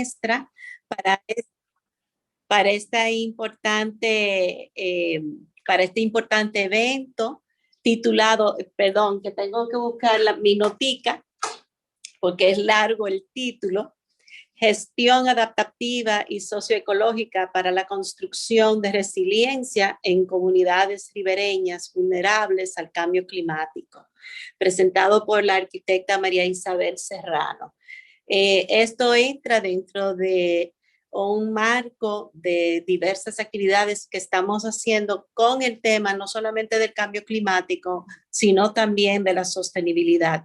Maestra para, para, esta importante, para este importante evento titulado, perdón, que tengo que buscar mi notica porque es largo el título, Gestión adaptativa y socioecológica para la construcción de resiliencia en comunidades ribereñas vulnerables al cambio climático, presentado por la arquitecta María Isabel Serrano. Esto entra dentro de un marco de diversas actividades que estamos haciendo con el tema no solamente del cambio climático, sino también de la sostenibilidad.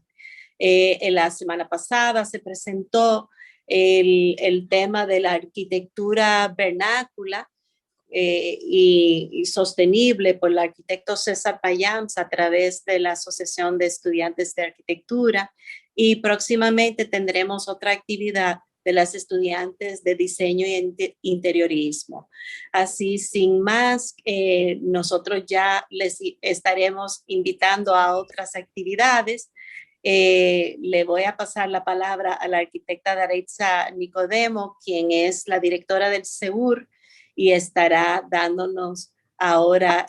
En la semana pasada se presentó el tema de la arquitectura vernácula y sostenible por el arquitecto César Payams a través de la Asociación de Estudiantes de Arquitectura, y próximamente tendremos otra actividad de las estudiantes de diseño y interiorismo. Así, sin más, nosotros ya les estaremos invitando a otras actividades. Le voy a pasar la palabra a la arquitecta Daritza Nicodemo, quien es la directora del SEUR, y estará dándonos ahora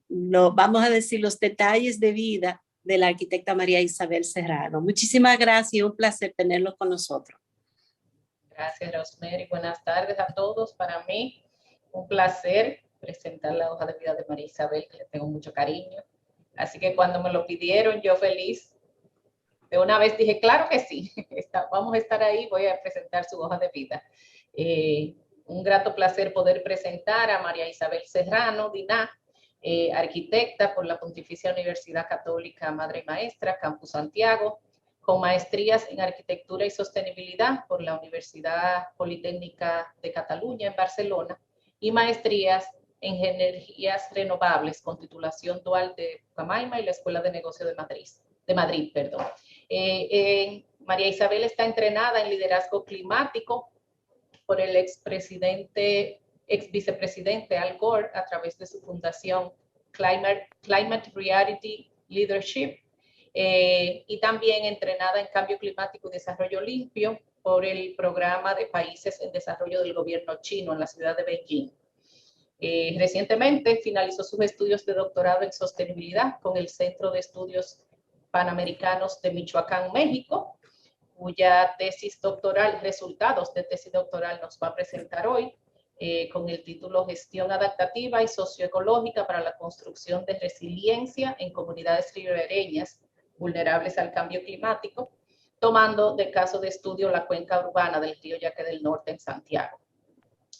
vamos a decir, los detalles de vida de la arquitecta María Isabel Serrano. Muchísimas gracias y un placer tenerlos con nosotros. Gracias, Rosemary. Buenas tardes a todos. Para mí, un placer presentar la hoja de vida de María Isabel, que le tengo mucho cariño. Así que cuando me lo pidieron, yo feliz. De una vez dije, claro que sí, vamos a estar ahí, voy a presentar su hoja de vida. Un grato placer poder presentar a María Isabel Serrano, DINA, arquitecta por la Pontificia Universidad Católica Madre y Maestra, Campus Santiago, con maestrías en Arquitectura y Sostenibilidad por la Universidad Politécnica de Cataluña en Barcelona y maestrías en Energías Renovables con titulación dual de Pucamaima y la Escuela de Negocio de Madrid. María Isabel está entrenada en liderazgo climático por el ex vicepresidente Al Gore a través de su fundación Climate Reality Leadership, y también entrenada en cambio climático y desarrollo limpio por el programa de países en desarrollo del gobierno chino en la ciudad de Beijing. Recientemente finalizó sus estudios de doctorado en sostenibilidad con el Centro de Estudios Panamericanos de Michoacán, México, cuya resultados de tesis doctoral nos va a presentar hoy, con el título Gestión adaptativa y socioecológica para la construcción de resiliencia en comunidades ribereñas vulnerables al cambio climático, tomando de caso de estudio la cuenca urbana del río Yaque del Norte en Santiago.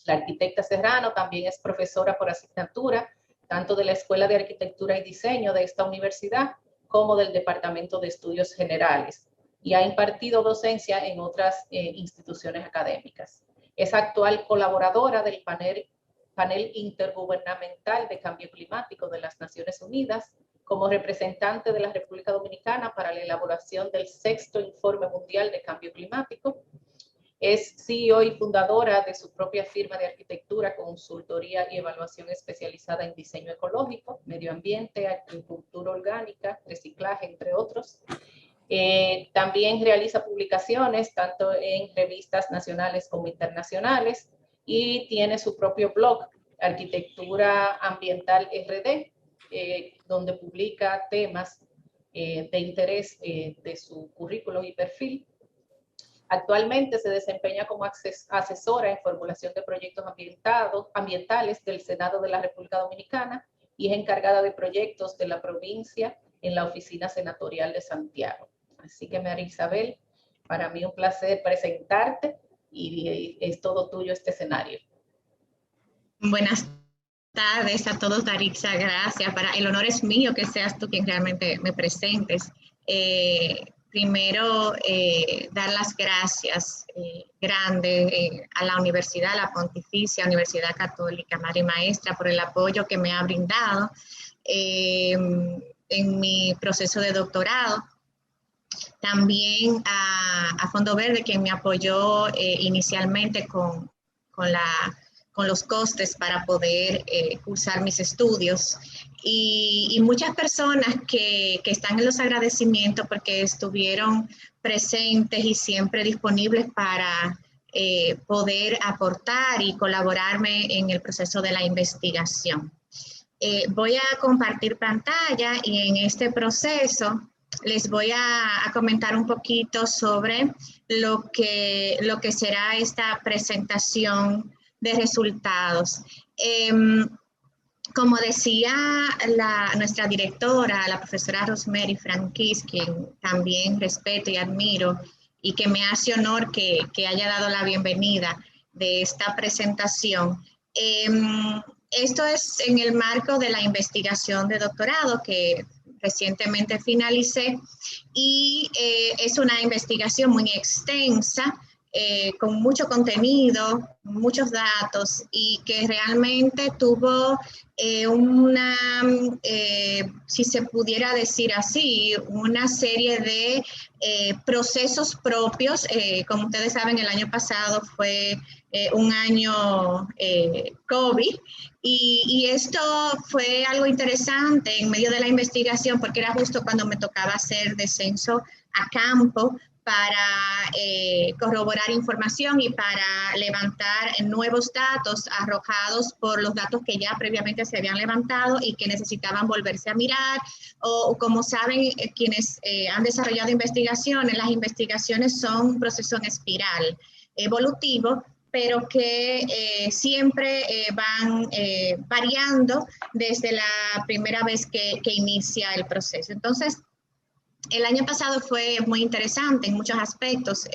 La arquitecta Serrano también es profesora por asignatura, tanto de la Escuela de Arquitectura y Diseño de esta universidad como del Departamento de Estudios Generales, y ha impartido docencia en otras instituciones académicas. Es actual colaboradora del panel Intergubernamental de Cambio Climático de las Naciones Unidas, como representante de la República Dominicana para la elaboración del 6º Informe Mundial de Cambio Climático. Es CEO y fundadora de su propia firma de arquitectura, consultoría y evaluación especializada en diseño ecológico, medio ambiente, agricultura orgánica, reciclaje, entre otros. También realiza publicaciones tanto en revistas nacionales como internacionales y tiene su propio blog, Arquitectura Ambiental RD, donde publica temas de interés de su currículo y perfil. Actualmente se desempeña como asesora en formulación de proyectos ambientales del Senado de la República Dominicana y es encargada de proyectos de la provincia en la Oficina Senatorial de Santiago. Así que, María Isabel, para mí un placer presentarte y es todo tuyo este escenario. Buenas tardes a todos, Daritza, gracias. El honor es mío que seas tú quien realmente me presentes. Primero, dar las gracias grandes a la universidad, a la Pontificia Universidad Católica Madre y Maestra, por el apoyo que me ha brindado en mi proceso de doctorado. También a Fondo Verde, quien me apoyó inicialmente con con los costes para poder cursar mis estudios. Y muchas personas que están en los agradecimientos porque estuvieron presentes y siempre disponibles para poder aportar y colaborarme en el proceso de la investigación. Voy a compartir pantalla y en este proceso les voy a comentar un poquito sobre lo que será esta presentación de resultados. Como decía nuestra directora, la profesora Rosemary Franquís, quien también respeto y admiro, y que me hace honor que haya dado la bienvenida de esta presentación. Esto es en el marco de la investigación de doctorado que recientemente finalicé y es una investigación muy extensa, con mucho contenido, muchos datos y que realmente tuvo si se pudiera decir así, una serie de procesos propios. Como ustedes saben, el año pasado fue un año COVID y esto fue algo interesante en medio de la investigación porque era justo cuando me tocaba hacer descenso a campo para corroborar información y para levantar nuevos datos arrojados por los datos que ya previamente se habían levantado y que necesitaban volverse a mirar. O como saben, quienes han desarrollado investigaciones, las investigaciones son un proceso en espiral evolutivo, pero que siempre van variando desde la primera vez que inicia el proceso. Entonces, el año pasado fue muy interesante en muchos aspectos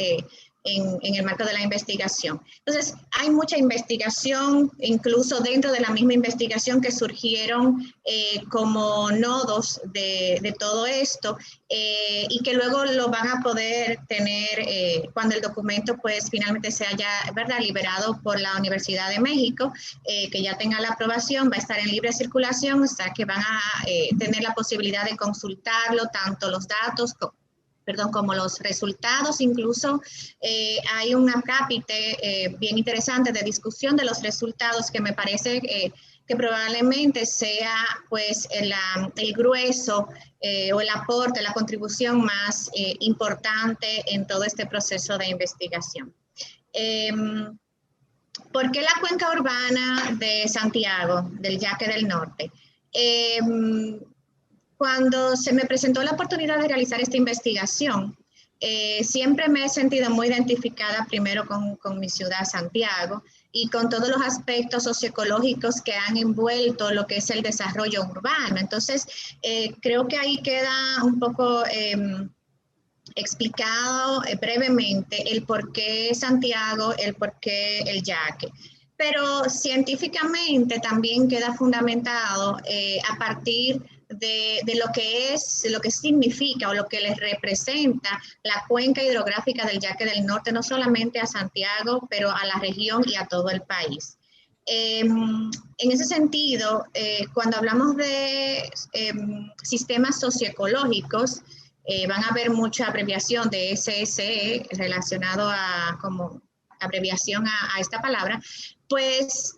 en el marco de la investigación. Entonces, hay mucha investigación, incluso dentro de la misma investigación, que surgieron como nodos de todo esto y que luego lo van a poder tener cuando el documento pues finalmente se haya, ¿verdad?, liberado por la Universidad de México, que ya tenga la aprobación, va a estar en libre circulación, o sea que van a tener la posibilidad de consultarlo, tanto los datos como los resultados. Incluso hay un acápite bien interesante de discusión de los resultados que me parece que probablemente sea pues el grueso o el aporte, la contribución más importante en todo este proceso de investigación. ¿Por qué la cuenca urbana de Santiago, del Yaque del Norte? Cuando se me presentó la oportunidad de realizar esta investigación, siempre me he sentido muy identificada primero con mi ciudad, Santiago, y con todos los aspectos socioecológicos que han envuelto lo que es el desarrollo urbano. Entonces, creo que ahí queda un poco explicado brevemente el por qué Santiago, el por qué el Yaque. Pero científicamente también queda fundamentado a partir de lo que significa o lo que les representa la cuenca hidrográfica del Yaque del Norte, no solamente a Santiago, pero a la región y a todo el país. En ese sentido, cuando hablamos de sistemas socioecológicos, van a ver mucha abreviación de SSE relacionado a como abreviación a esta palabra, pues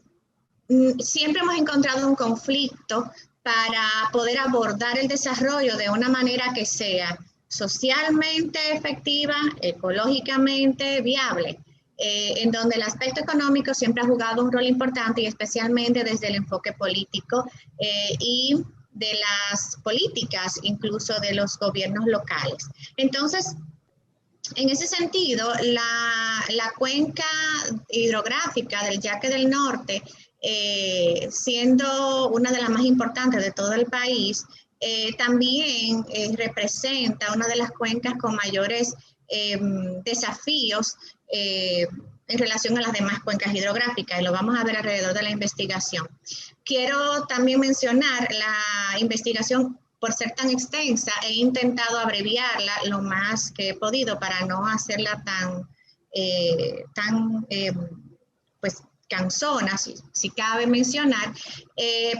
siempre hemos encontrado un conflicto para poder abordar el desarrollo de una manera que sea socialmente efectiva, ecológicamente viable, en donde el aspecto económico siempre ha jugado un rol importante y especialmente desde el enfoque político y de las políticas, incluso de los gobiernos locales. Entonces, en ese sentido, la cuenca hidrográfica del Yaque del Norte, siendo una de las más importantes de todo el país, también representa una de las cuencas con mayores desafíos en relación a las demás cuencas hidrográficas, y lo vamos a ver alrededor de la investigación. Quiero también mencionar la investigación. Por ser tan extensa, he intentado abreviarla lo más que he podido para no hacerla pues cansona, si cabe mencionar,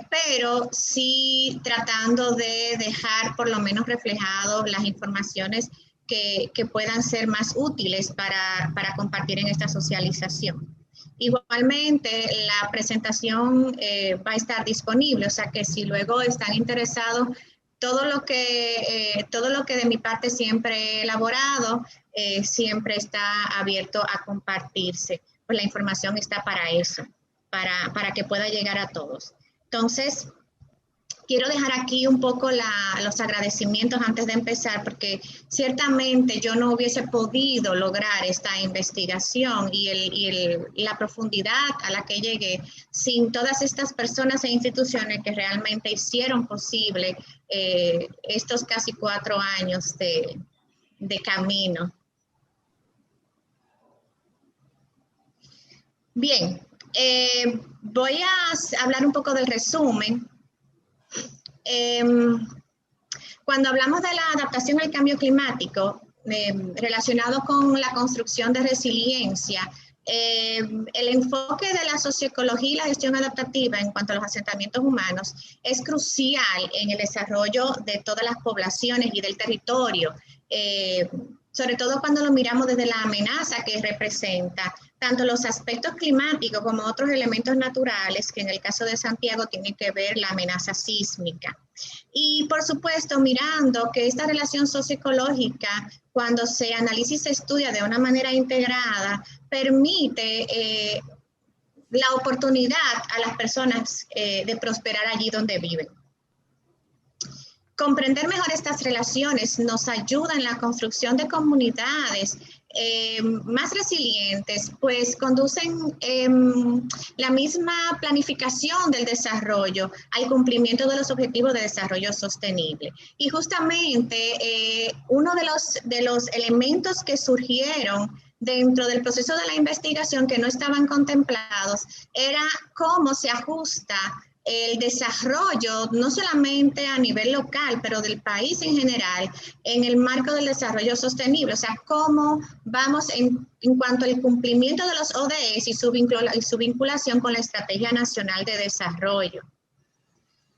pero sí tratando de dejar por lo menos reflejado las informaciones que puedan ser más útiles para compartir en esta socialización. Igualmente, la presentación va a estar disponible, o sea que si luego están interesados, todo lo que de mi parte siempre he elaborado, siempre está abierto a compartirse. Pues la información está para eso, para que pueda llegar a todos. Entonces, quiero dejar aquí un poco los agradecimientos antes de empezar, porque ciertamente yo no hubiese podido lograr esta investigación y la profundidad a la que llegué sin todas estas personas e instituciones que realmente hicieron posible estos casi 4 años de camino. Bien, voy a hablar un poco del resumen. Cuando hablamos de la adaptación al cambio climático, relacionado con la construcción de resiliencia, el enfoque de la socioecología y la gestión adaptativa en cuanto a los asentamientos humanos es crucial en el desarrollo de todas las poblaciones y del territorio, sobre todo cuando lo miramos desde la amenaza que representa tanto los aspectos climáticos como otros elementos naturales, que en el caso de Santiago tienen que ver la amenaza sísmica. Y por supuesto, mirando que esta relación socioecológica, cuando se analiza y se estudia de una manera integrada, permite la oportunidad a las personas de prosperar allí donde viven. Comprender mejor estas relaciones nos ayuda en la construcción de comunidades más resilientes, pues conducen la misma planificación del desarrollo al cumplimiento de los objetivos de desarrollo sostenible. Y justamente uno de los elementos que surgieron dentro del proceso de la investigación que no estaban contemplados era cómo se ajusta el desarrollo, no solamente a nivel local, pero del país en general, en el marco del desarrollo sostenible. O sea, cómo vamos en cuanto al cumplimiento de los ODS y su vinculación con la Estrategia Nacional de Desarrollo.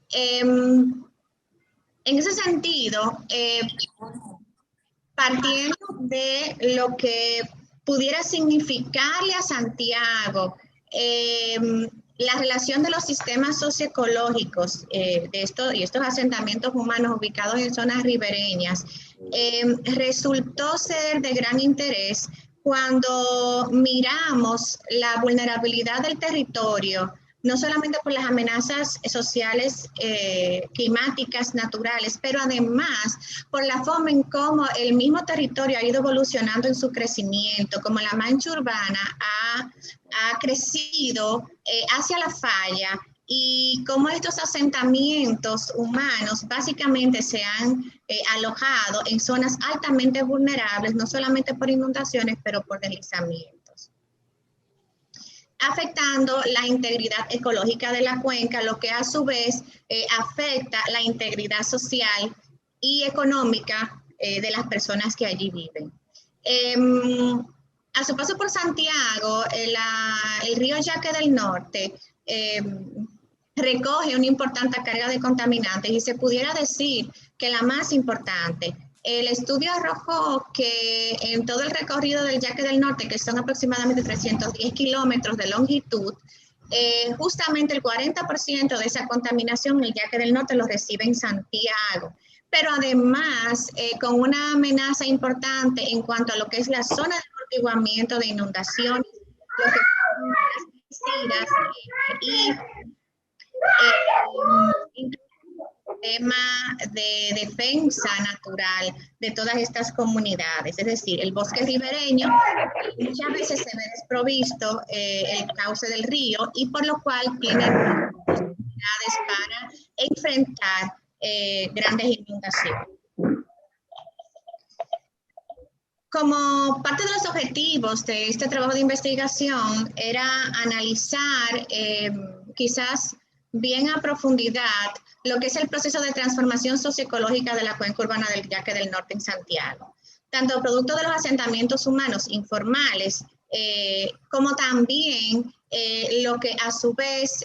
En ese sentido, partiendo de lo que pudiera significarle a Santiago, la relación de los sistemas socioecológicos de estos asentamientos humanos ubicados en zonas ribereñas resultó ser de gran interés cuando miramos la vulnerabilidad del territorio, no solamente por las amenazas sociales, climáticas, naturales, pero además por la forma en cómo el mismo territorio ha ido evolucionando en su crecimiento, como la mancha urbana ha crecido hacia la falla y cómo estos asentamientos humanos básicamente se han alojado en zonas altamente vulnerables, no solamente por inundaciones, pero por deslizamientos, afectando la integridad ecológica de la cuenca, lo que a su vez afecta la integridad social y económica de las personas que allí viven. A su paso por Santiago, el río Yaque del Norte recoge una importante carga de contaminantes y se pudiera decir que la más importante. El estudio arrojó que en todo el recorrido del Yaque del Norte, que son aproximadamente 310 kilómetros de longitud, justamente el 40% de esa contaminación en el Yaque del Norte lo recibe en Santiago. Pero además, con una amenaza importante en cuanto a lo que es la zona de amortiguamiento de inundaciones, lo que son las y tema de defensa natural de todas estas comunidades, es decir, el bosque ribereño muchas veces se ve desprovisto el cauce del río y por lo cual tiene dificultades para enfrentar grandes inundaciones. Como parte de los objetivos de este trabajo de investigación era analizar quizás bien a profundidad lo que es el proceso de transformación socioecológica de la cuenca urbana del Yaque del Norte en Santiago, tanto producto de los asentamientos humanos informales, como también lo que a su vez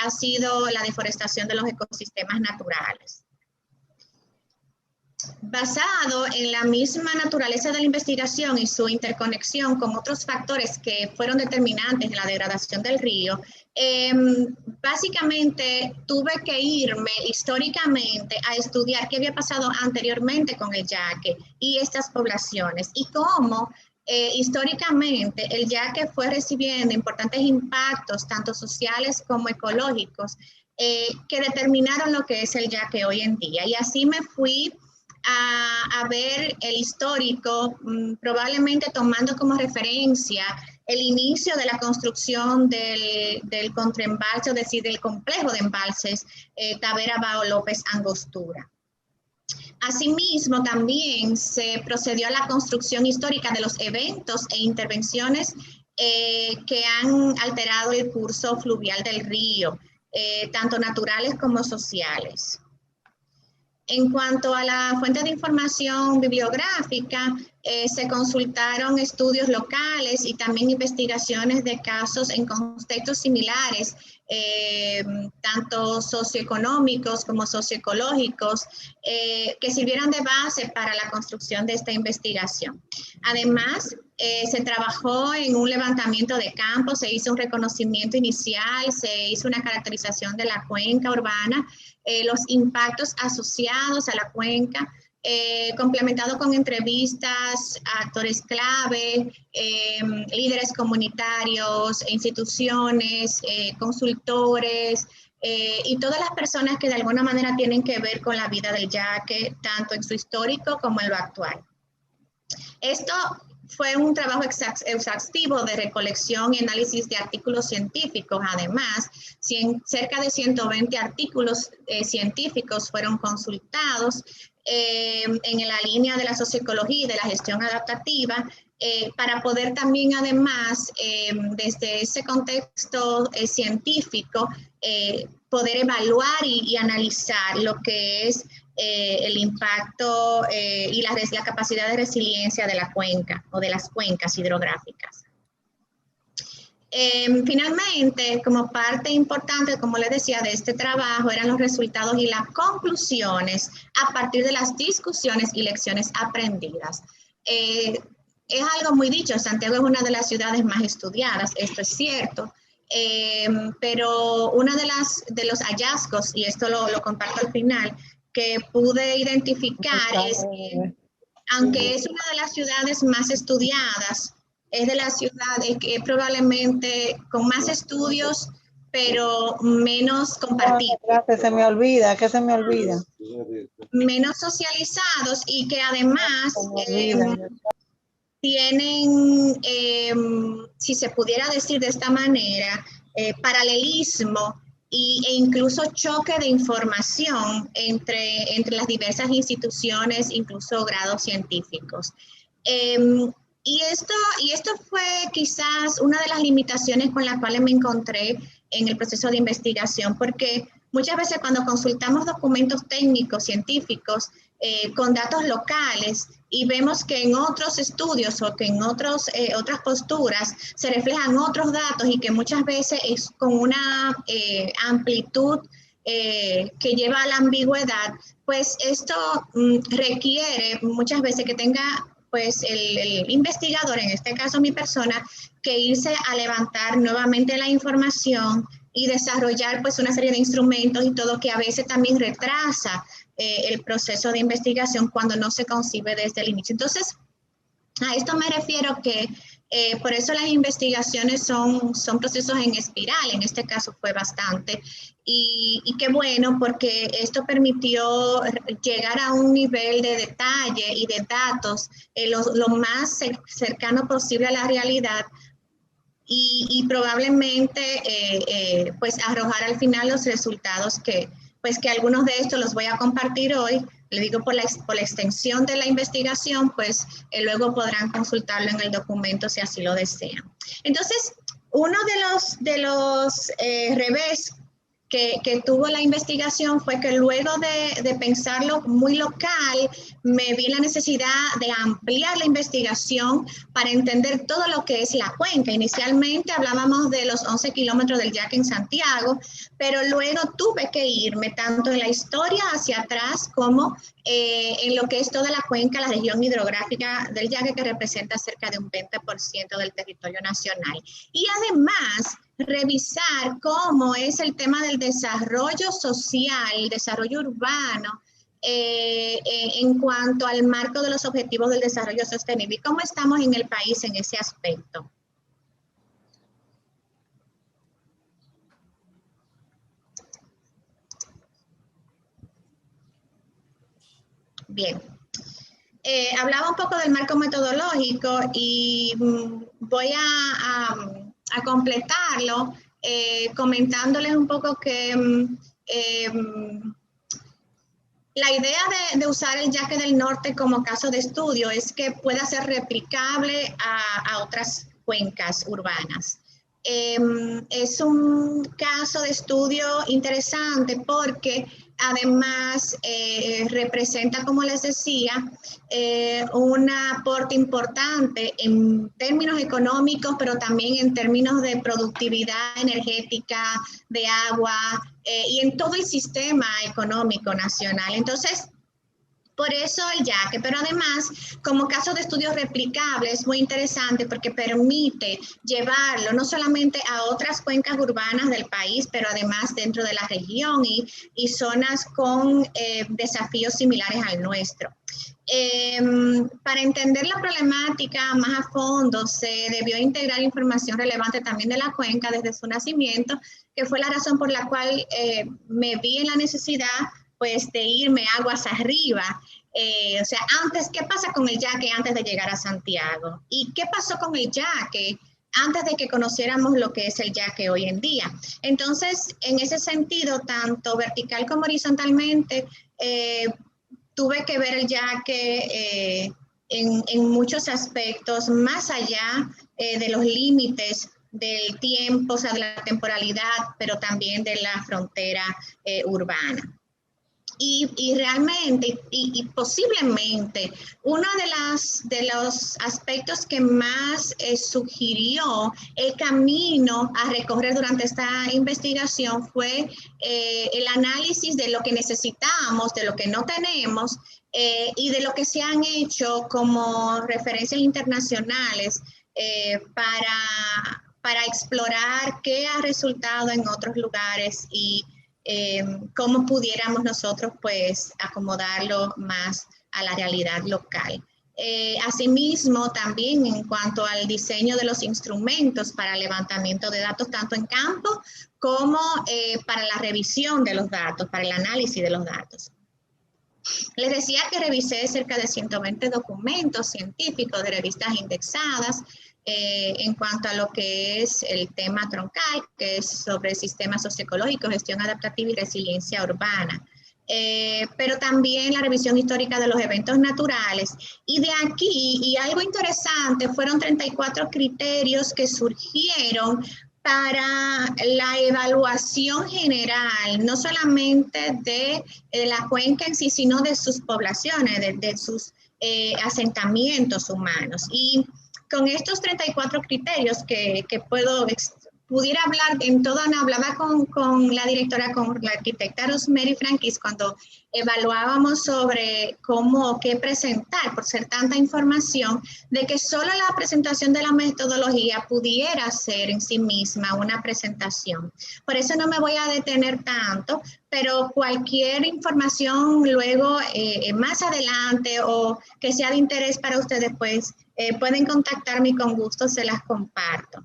ha sido la deforestación de los ecosistemas naturales. basado en la misma naturaleza de la investigación y su interconexión con otros factores que fueron determinantes en la degradación del río, básicamente tuve que irme históricamente a estudiar qué había pasado anteriormente con el yaque y estas poblaciones y cómo históricamente el yaque fue recibiendo importantes impactos tanto sociales como ecológicos que determinaron lo que es el yaque hoy en día. Y así me fui a ver el histórico, probablemente tomando como referencia el inicio de la construcción del contraembalse, es decir, del complejo de embalses Tavera Bao López Angostura. Asimismo, también se procedió a la construcción histórica de los eventos e intervenciones que han alterado el curso fluvial del río, tanto naturales como sociales. En cuanto a la fuente de información bibliográfica, se consultaron estudios locales y también investigaciones de casos en contextos similares, tanto socioeconómicos como socioecológicos, que sirvieron de base para la construcción de esta investigación. Además, se trabajó en un levantamiento de campo, se hizo un reconocimiento inicial, se hizo una caracterización de la cuenca urbana, los impactos asociados a la cuenca, complementado con entrevistas a actores clave, líderes comunitarios, instituciones, consultores, y todas las personas que de alguna manera tienen que ver con la vida del yaque, tanto en su histórico como en lo actual. Esto fue un trabajo exhaustivo de recolección y análisis de artículos científicos. Además, cerca de 120 artículos científicos fueron consultados en la línea de la socioecología y de la gestión adaptativa, para poder también, además, desde ese contexto científico, poder evaluar y analizar lo que es el impacto y la capacidad de resiliencia de la cuenca o de las cuencas hidrográficas. Finalmente, como parte importante, como les decía, de este trabajo eran los resultados y las conclusiones a partir de las discusiones y lecciones aprendidas. Es algo muy dicho, Santiago es una de las ciudades más estudiadas, esto es cierto, pero uno de los hallazgos, y esto lo comparto al final, que pude identificar es que, aunque es una de las ciudades más estudiadas, es de las ciudades que probablemente con más estudios, pero menos compartidos. Que se me olvida, que se me olvida. Menos socializados y que además tienen, si se pudiera decir de esta manera, paralelismo e incluso choque de información entre las diversas instituciones, incluso grados científicos. Y esto fue quizás una de las limitaciones con las cuales me encontré en el proceso de investigación, porque muchas veces cuando consultamos documentos técnicos, científicos, con datos locales, y vemos que en otros estudios o que en otras posturas se reflejan otros datos y que muchas veces es con una amplitud que lleva a la ambigüedad, pues esto requiere muchas veces que tenga pues el investigador, en este caso mi persona, que irse a levantar nuevamente la información y desarrollar pues una serie de instrumentos y todo que a veces también retrasa el proceso de investigación cuando no se concibe desde el inicio. Entonces, a esto me refiero que por eso las investigaciones son procesos en espiral, en este caso fue bastante, y qué bueno porque esto permitió llegar a un nivel de detalle y de datos lo más cercano posible a la realidad y probablemente pues arrojar al final los resultados que algunos de estos los voy a compartir hoy. Le digo por la extensión de la investigación, pues luego podrán consultarlo en el documento si así lo desean. Entonces, uno de los revés que tuvo la investigación fue que luego de pensarlo muy local, me vi la necesidad de ampliar la investigación para entender todo lo que es la cuenca. Inicialmente hablábamos de los 11 kilómetros del Yaque en Santiago, pero luego tuve que irme tanto en la historia hacia atrás como en lo que es toda la cuenca, la región hidrográfica del Yaque, que representa cerca de un 20% del territorio nacional. Y además, revisar cómo es el tema del desarrollo social, el desarrollo urbano, en cuanto al marco de los objetivos del desarrollo sostenible y cómo estamos en el país en ese aspecto. Bien. Hablaba un poco del marco metodológico y voy a completarlo comentándoles un poco que la idea de usar el Yaque del Norte como caso de estudio es que pueda ser replicable a otras cuencas urbanas. Es un caso de estudio interesante porque además representa, como les decía, un aporte importante en términos económicos, pero también en términos de productividad energética, de agua y en todo el sistema económico nacional. Entonces, por eso el Yaque, pero además, como caso de estudio replicable, es muy interesante porque permite llevarlo no solamente a otras cuencas urbanas del país, pero además dentro de la región y zonas con desafíos similares al nuestro. Para entender la problemática más a fondo, se debió integrar información relevante también de la cuenca desde su nacimiento, que fue la razón por la cual me vi en la necesidad pues de irme aguas arriba. O sea, antes, ¿qué pasa con el Yaque antes de llegar a Santiago? ¿Y qué pasó con el Yaque antes de que conociéramos lo que es el Yaque hoy en día? Entonces, en ese sentido, tanto vertical como horizontalmente, tuve que ver el Yaque en muchos aspectos, más allá de los límites del tiempo, o sea, de la temporalidad, pero también de la frontera urbana. Y realmente, y posiblemente, uno de los aspectos que más sugirió el camino a recorrer durante esta investigación fue el análisis de lo que necesitamos, de lo que no tenemos y de lo que se han hecho como referencias internacionales para explorar qué ha resultado en otros lugares y cómo pudiéramos nosotros pues acomodarlo más a la realidad local. Asimismo, también en cuanto al diseño de los instrumentos para levantamiento de datos, tanto en campo como para la revisión de los datos, para el análisis de los datos. Les decía que revisé cerca de 120 documentos científicos de revistas indexadas, en cuanto a lo que es el tema troncal, que es sobre sistemas socioecológicos, gestión adaptativa y resiliencia urbana. Pero también la revisión histórica de los eventos naturales. Y de aquí, y algo interesante, fueron 34 criterios que surgieron para la evaluación general, no solamente de la cuenca en sí, sino de sus poblaciones, de sus asentamientos humanos. Y con estos 34 criterios que pudiera hablar en todo, hablaba con la directora, con la arquitecta Rosemary Franquis, cuando evaluábamos sobre qué presentar, por ser tanta información, de que solo la presentación de la metodología pudiera ser en sí misma una presentación. Por eso no me voy a detener tanto, pero cualquier información luego, más adelante o que sea de interés para ustedes, pues pueden contactarme y con gusto se las comparto.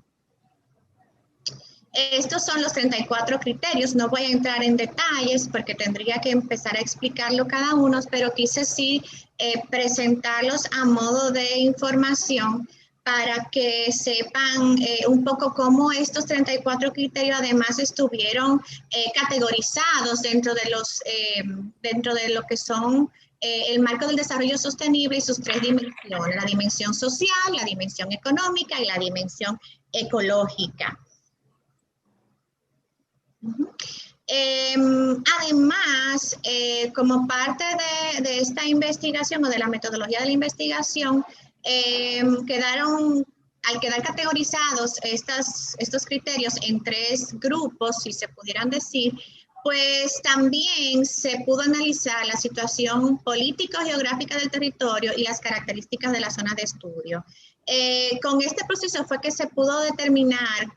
Estos son los 34 criterios, no voy a entrar en detalles porque tendría que empezar a explicarlo cada uno, pero quise sí presentarlos a modo de información para que sepan un poco cómo estos 34 criterios además estuvieron categorizados dentro de lo que son el marco del desarrollo sostenible y sus 3 dimensiones, la dimensión social, la dimensión económica y la dimensión ecológica. Además, como parte de esta investigación o de la metodología de la investigación, al quedar categorizados estos criterios en 3 grupos, si se pudieran decir, pues también se pudo analizar la situación político-geográfica del territorio y las características de la zona de estudio. Con este proceso fue que se pudo determinar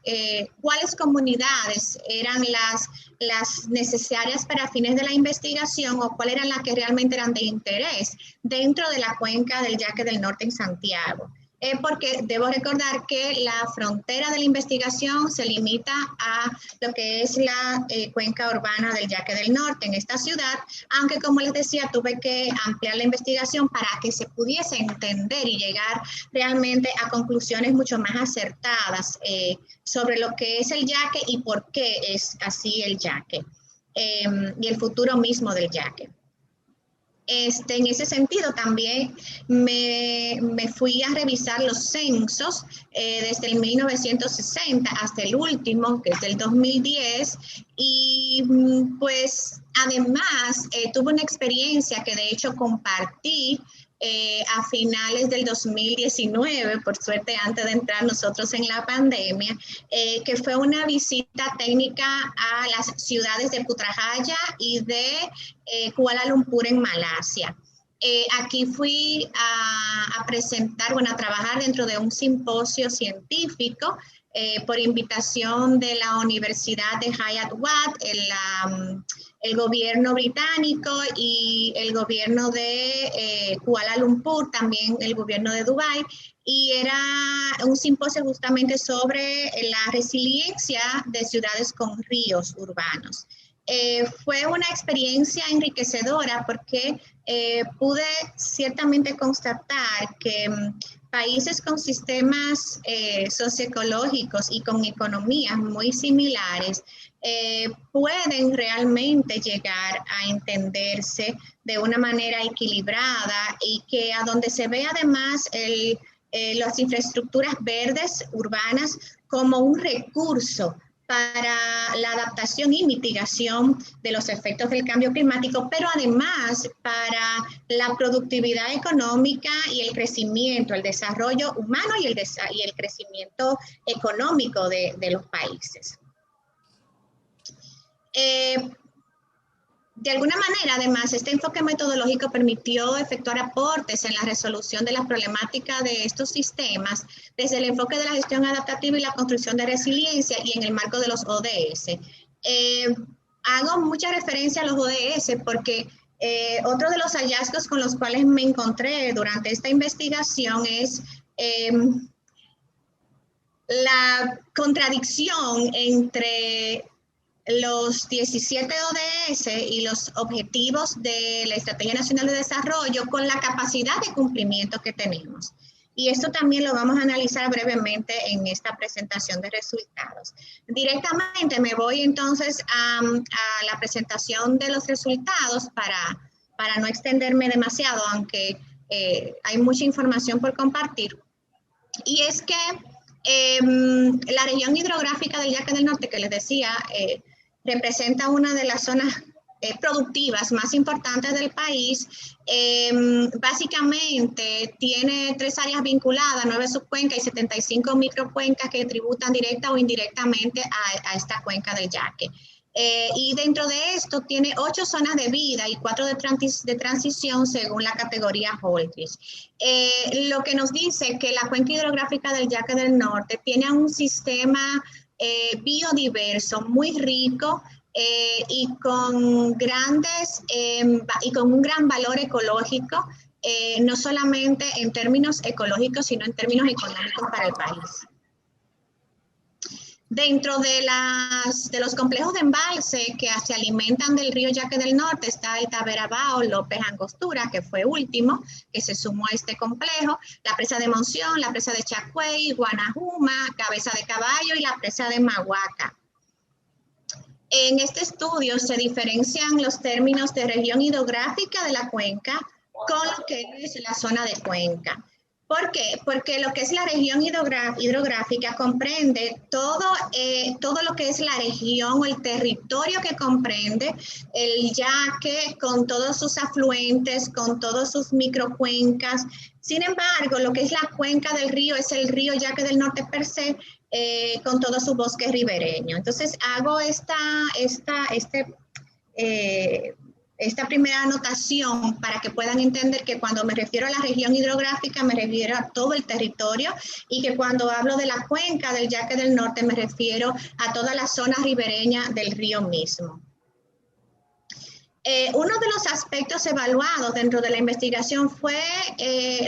cuáles comunidades eran las necesarias para fines de la investigación o cuáles eran las que realmente eran de interés dentro de la cuenca del Yaque del Norte en Santiago. Porque debo recordar que la frontera de la investigación se limita a lo que es la cuenca urbana del Yaque del Norte en esta ciudad, aunque como les decía, tuve que ampliar la investigación para que se pudiese entender y llegar realmente a conclusiones mucho más acertadas sobre lo que es el Yaque y por qué es así el Yaque y el futuro mismo del Yaque. En ese sentido también me fui a revisar los censos desde el 1960 hasta el último, que es del 2010, y pues además tuve una experiencia que de hecho compartí a finales del 2019, por suerte antes de entrar nosotros en la pandemia, que fue una visita técnica a las ciudades de Putrajaya y de Kuala Lumpur en Malasia. Aquí fui a presentar, a trabajar dentro de un simposio científico por invitación de la Universidad de Hyatt-Watt, el gobierno británico y el gobierno de Kuala Lumpur, también el gobierno de Dubái, y era un simposio justamente sobre la resiliencia de ciudades con ríos urbanos. Fue una experiencia enriquecedora porque pude ciertamente constatar que países con sistemas socioecológicos y con economías muy similares pueden realmente llegar a entenderse de una manera equilibrada y que a donde se ve además las infraestructuras verdes urbanas como un recurso para la adaptación y mitigación de los efectos del cambio climático, pero además para la productividad económica y el crecimiento, el desarrollo humano y el crecimiento económico de los países. De alguna manera, además, este enfoque metodológico permitió efectuar aportes en la resolución de la problemática de estos sistemas desde el enfoque de la gestión adaptativa y la construcción de resiliencia y en el marco de los ODS. Hago mucha referencia a los ODS porque otro de los hallazgos con los cuales me encontré durante esta investigación es la contradicción entre los 17 ODS y los objetivos de la Estrategia Nacional de Desarrollo con la capacidad de cumplimiento que tenemos. Y esto también lo vamos a analizar brevemente en esta presentación de resultados. Directamente me voy entonces a la presentación de los resultados para no extenderme demasiado, aunque hay mucha información por compartir. Y es que la región hidrográfica del Yaque del Norte, que les decía, representa una de las zonas productivas más importantes del país. Básicamente tiene 3 áreas vinculadas, 9 subcuencas y 75 microcuencas que tributan directa o indirectamente a esta cuenca del Yaque. Y dentro de esto tiene 8 zonas de vida y 4 de transición según la categoría Holdridge. Lo que nos dice que la cuenca hidrográfica del Yaque del Norte tiene un sistema biodiverso muy rico y con un gran valor ecológico, no solamente en términos ecológicos, sino en términos económicos para el país. Dentro de los complejos de embalse que se alimentan del río Yaque del Norte está el Taberabao López Angostura, que fue último, que se sumó a este complejo, la presa de Monción, la presa de Chacuey, Guanajuma, Cabeza de Caballo y la presa de Mahuaca. En este estudio se diferencian los términos de región hidrográfica de la cuenca con lo que es la zona de cuenca. ¿Por qué? Porque lo que es la región hidrográfica comprende todo lo que es la región o el territorio que comprende el yaque con todos sus afluentes, con todas sus microcuencas. Sin embargo, lo que es la cuenca del río es el río Yaque del Norte per se, con todo su bosque ribereño. Entonces hago esta primera anotación para que puedan entender que cuando me refiero a la región hidrográfica me refiero a todo el territorio, y que cuando hablo de la cuenca del Yaque del Norte me refiero a toda la zona ribereña del río mismo. Uno de los aspectos evaluados dentro de la investigación fue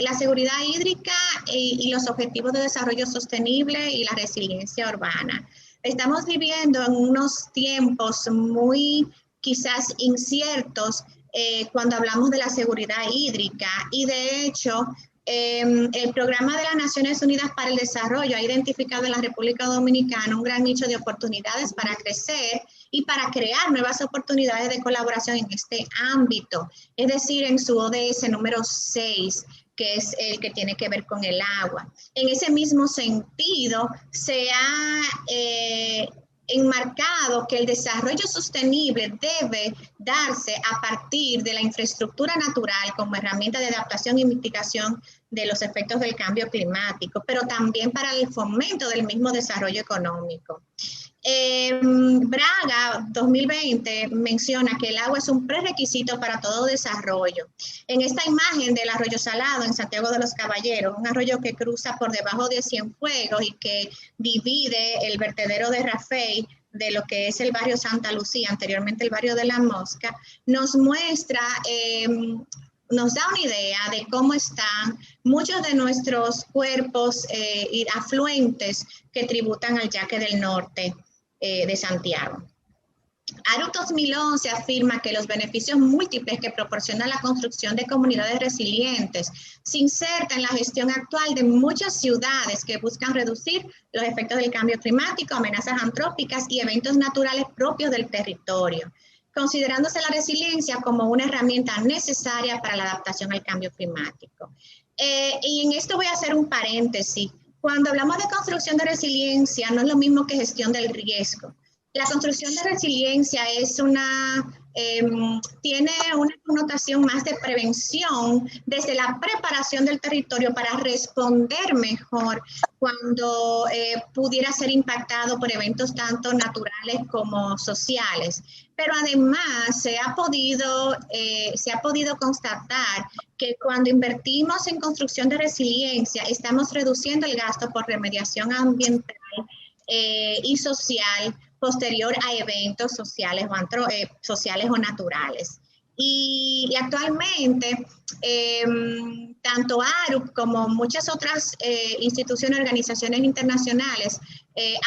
la seguridad hídrica y los objetivos de desarrollo sostenible y la resiliencia urbana. Estamos viviendo en unos tiempos muy quizás inciertos cuando hablamos de la seguridad hídrica, y de hecho el Programa de las Naciones Unidas para el Desarrollo ha identificado en la República Dominicana un gran nicho de oportunidades para crecer y para crear nuevas oportunidades de colaboración en este ámbito, es decir, en su ODS número 6, que es el que tiene que ver con el agua. En ese mismo sentido, se ha enmarcado que el desarrollo sostenible debe darse a partir de la infraestructura natural como herramienta de adaptación y mitigación de los efectos del cambio climático, pero también para el fomento del mismo desarrollo económico. Braga 2020 menciona que el agua es un prerequisito para todo desarrollo. En esta imagen del arroyo Salado en Santiago de los Caballeros, un arroyo que cruza por debajo de Cienfuegos y que divide el vertedero de Rafey de lo que es el barrio Santa Lucía, anteriormente el barrio de La Mosca, nos muestra, nos da una idea de cómo están muchos de nuestros cuerpos y afluentes que tributan al Yaque del Norte de Santiago. ARUP 2011 afirma que los beneficios múltiples que proporciona la construcción de comunidades resilientes se insertan en la gestión actual de muchas ciudades que buscan reducir los efectos del cambio climático, amenazas antrópicas y eventos naturales propios del territorio, considerándose la resiliencia como una herramienta necesaria para la adaptación al cambio climático. Y en esto voy a hacer un paréntesis. Cuando hablamos de construcción de resiliencia, no es lo mismo que gestión del riesgo. La construcción de resiliencia es tiene una connotación más de prevención desde la preparación del territorio para responder mejor cuando pudiera ser impactado por eventos tanto naturales como sociales. Pero además se ha podido constatar que cuando invertimos en construcción de resiliencia estamos reduciendo el gasto por remediación ambiental y social posterior a eventos sociales o naturales. Y actualmente, tanto ARUP como muchas otras instituciones y organizaciones internacionales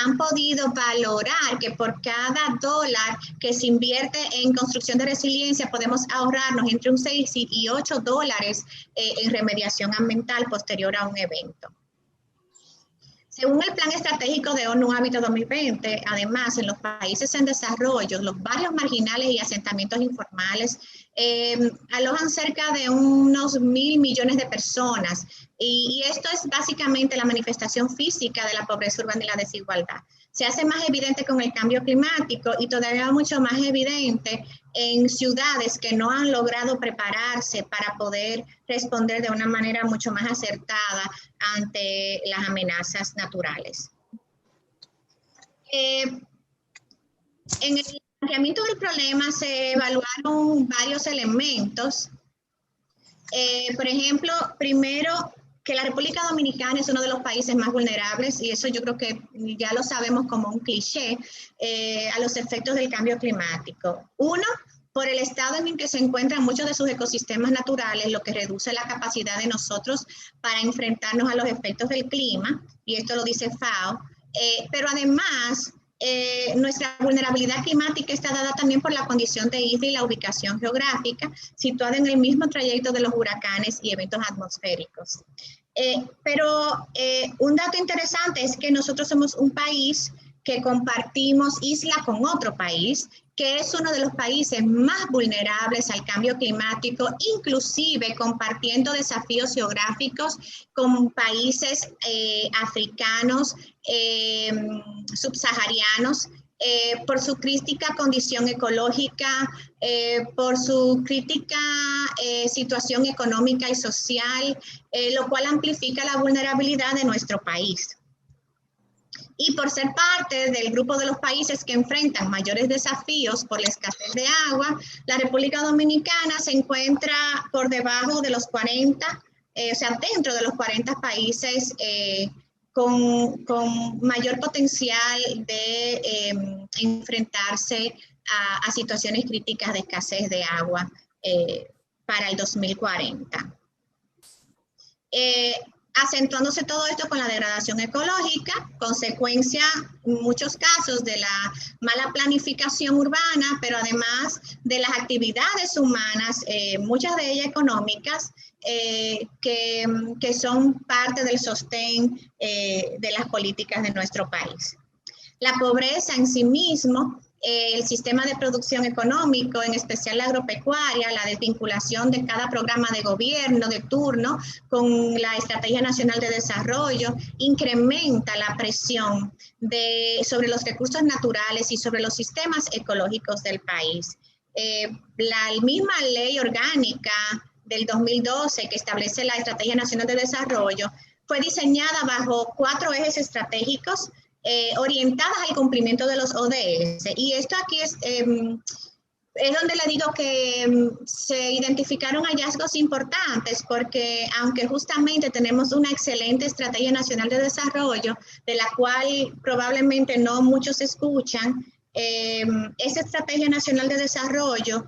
han podido valorar que por cada dólar que se invierte en construcción de resiliencia podemos ahorrarnos entre un 6 y 8 dólares en remediación ambiental posterior a un evento. Según el Plan Estratégico de ONU Hábitat 2020, además, en los países en desarrollo, los barrios marginales y asentamientos informales alojan cerca de unos 1.000 millones de personas. Y esto es básicamente la manifestación física de la pobreza urbana y la desigualdad. Se hace más evidente con el cambio climático y todavía mucho más evidente en ciudades que no han logrado prepararse para poder responder de una manera mucho más acertada ante las amenazas naturales. En el planteamiento del problema se evaluaron varios elementos. Por ejemplo, primero, que la República Dominicana es uno de los países más vulnerables, y eso yo creo que ya lo sabemos como un cliché, a los efectos del cambio climático. Uno, por el estado en el que se encuentran muchos de sus ecosistemas naturales, lo que reduce la capacidad de nosotros para enfrentarnos a los efectos del clima, y esto lo dice FAO, pero además nuestra vulnerabilidad climática está dada también por la condición de isla y la ubicación geográfica, situada en el mismo trayecto de los huracanes y eventos atmosféricos. Pero un dato interesante es que nosotros somos un país que compartimos isla con otro país, que es uno de los países más vulnerables al cambio climático, inclusive compartiendo desafíos geográficos con países africanos, subsaharianos, por su crítica condición ecológica, por su crítica situación económica y social, lo cual amplifica la vulnerabilidad de nuestro país. Y por ser parte del grupo de los países que enfrentan mayores desafíos por la escasez de agua, la República Dominicana se encuentra por debajo de los 40, o sea, dentro de los 40 países con mayor potencial de enfrentarse a situaciones críticas de escasez de agua para el 2040. Acentuándose todo esto con la degradación ecológica, consecuencia en muchos casos de la mala planificación urbana, pero además de las actividades humanas, muchas de ellas económicas, que son parte del sostén de las políticas de nuestro país. La pobreza en sí mismo, el sistema de producción económico, en especial la agropecuaria, la desvinculación de cada programa de gobierno de turno con la Estrategia Nacional de Desarrollo, incrementa la presión sobre los recursos naturales y sobre los sistemas ecológicos del país. La misma ley orgánica del 2012 que establece la Estrategia Nacional de Desarrollo fue diseñada bajo 4 ejes estratégicos orientadas al cumplimiento de los ODS. Y esto aquí es donde le digo que se identificaron hallazgos importantes, porque aunque justamente tenemos una excelente Estrategia Nacional de Desarrollo, de la cual probablemente no muchos escuchan, esa Estrategia Nacional de Desarrollo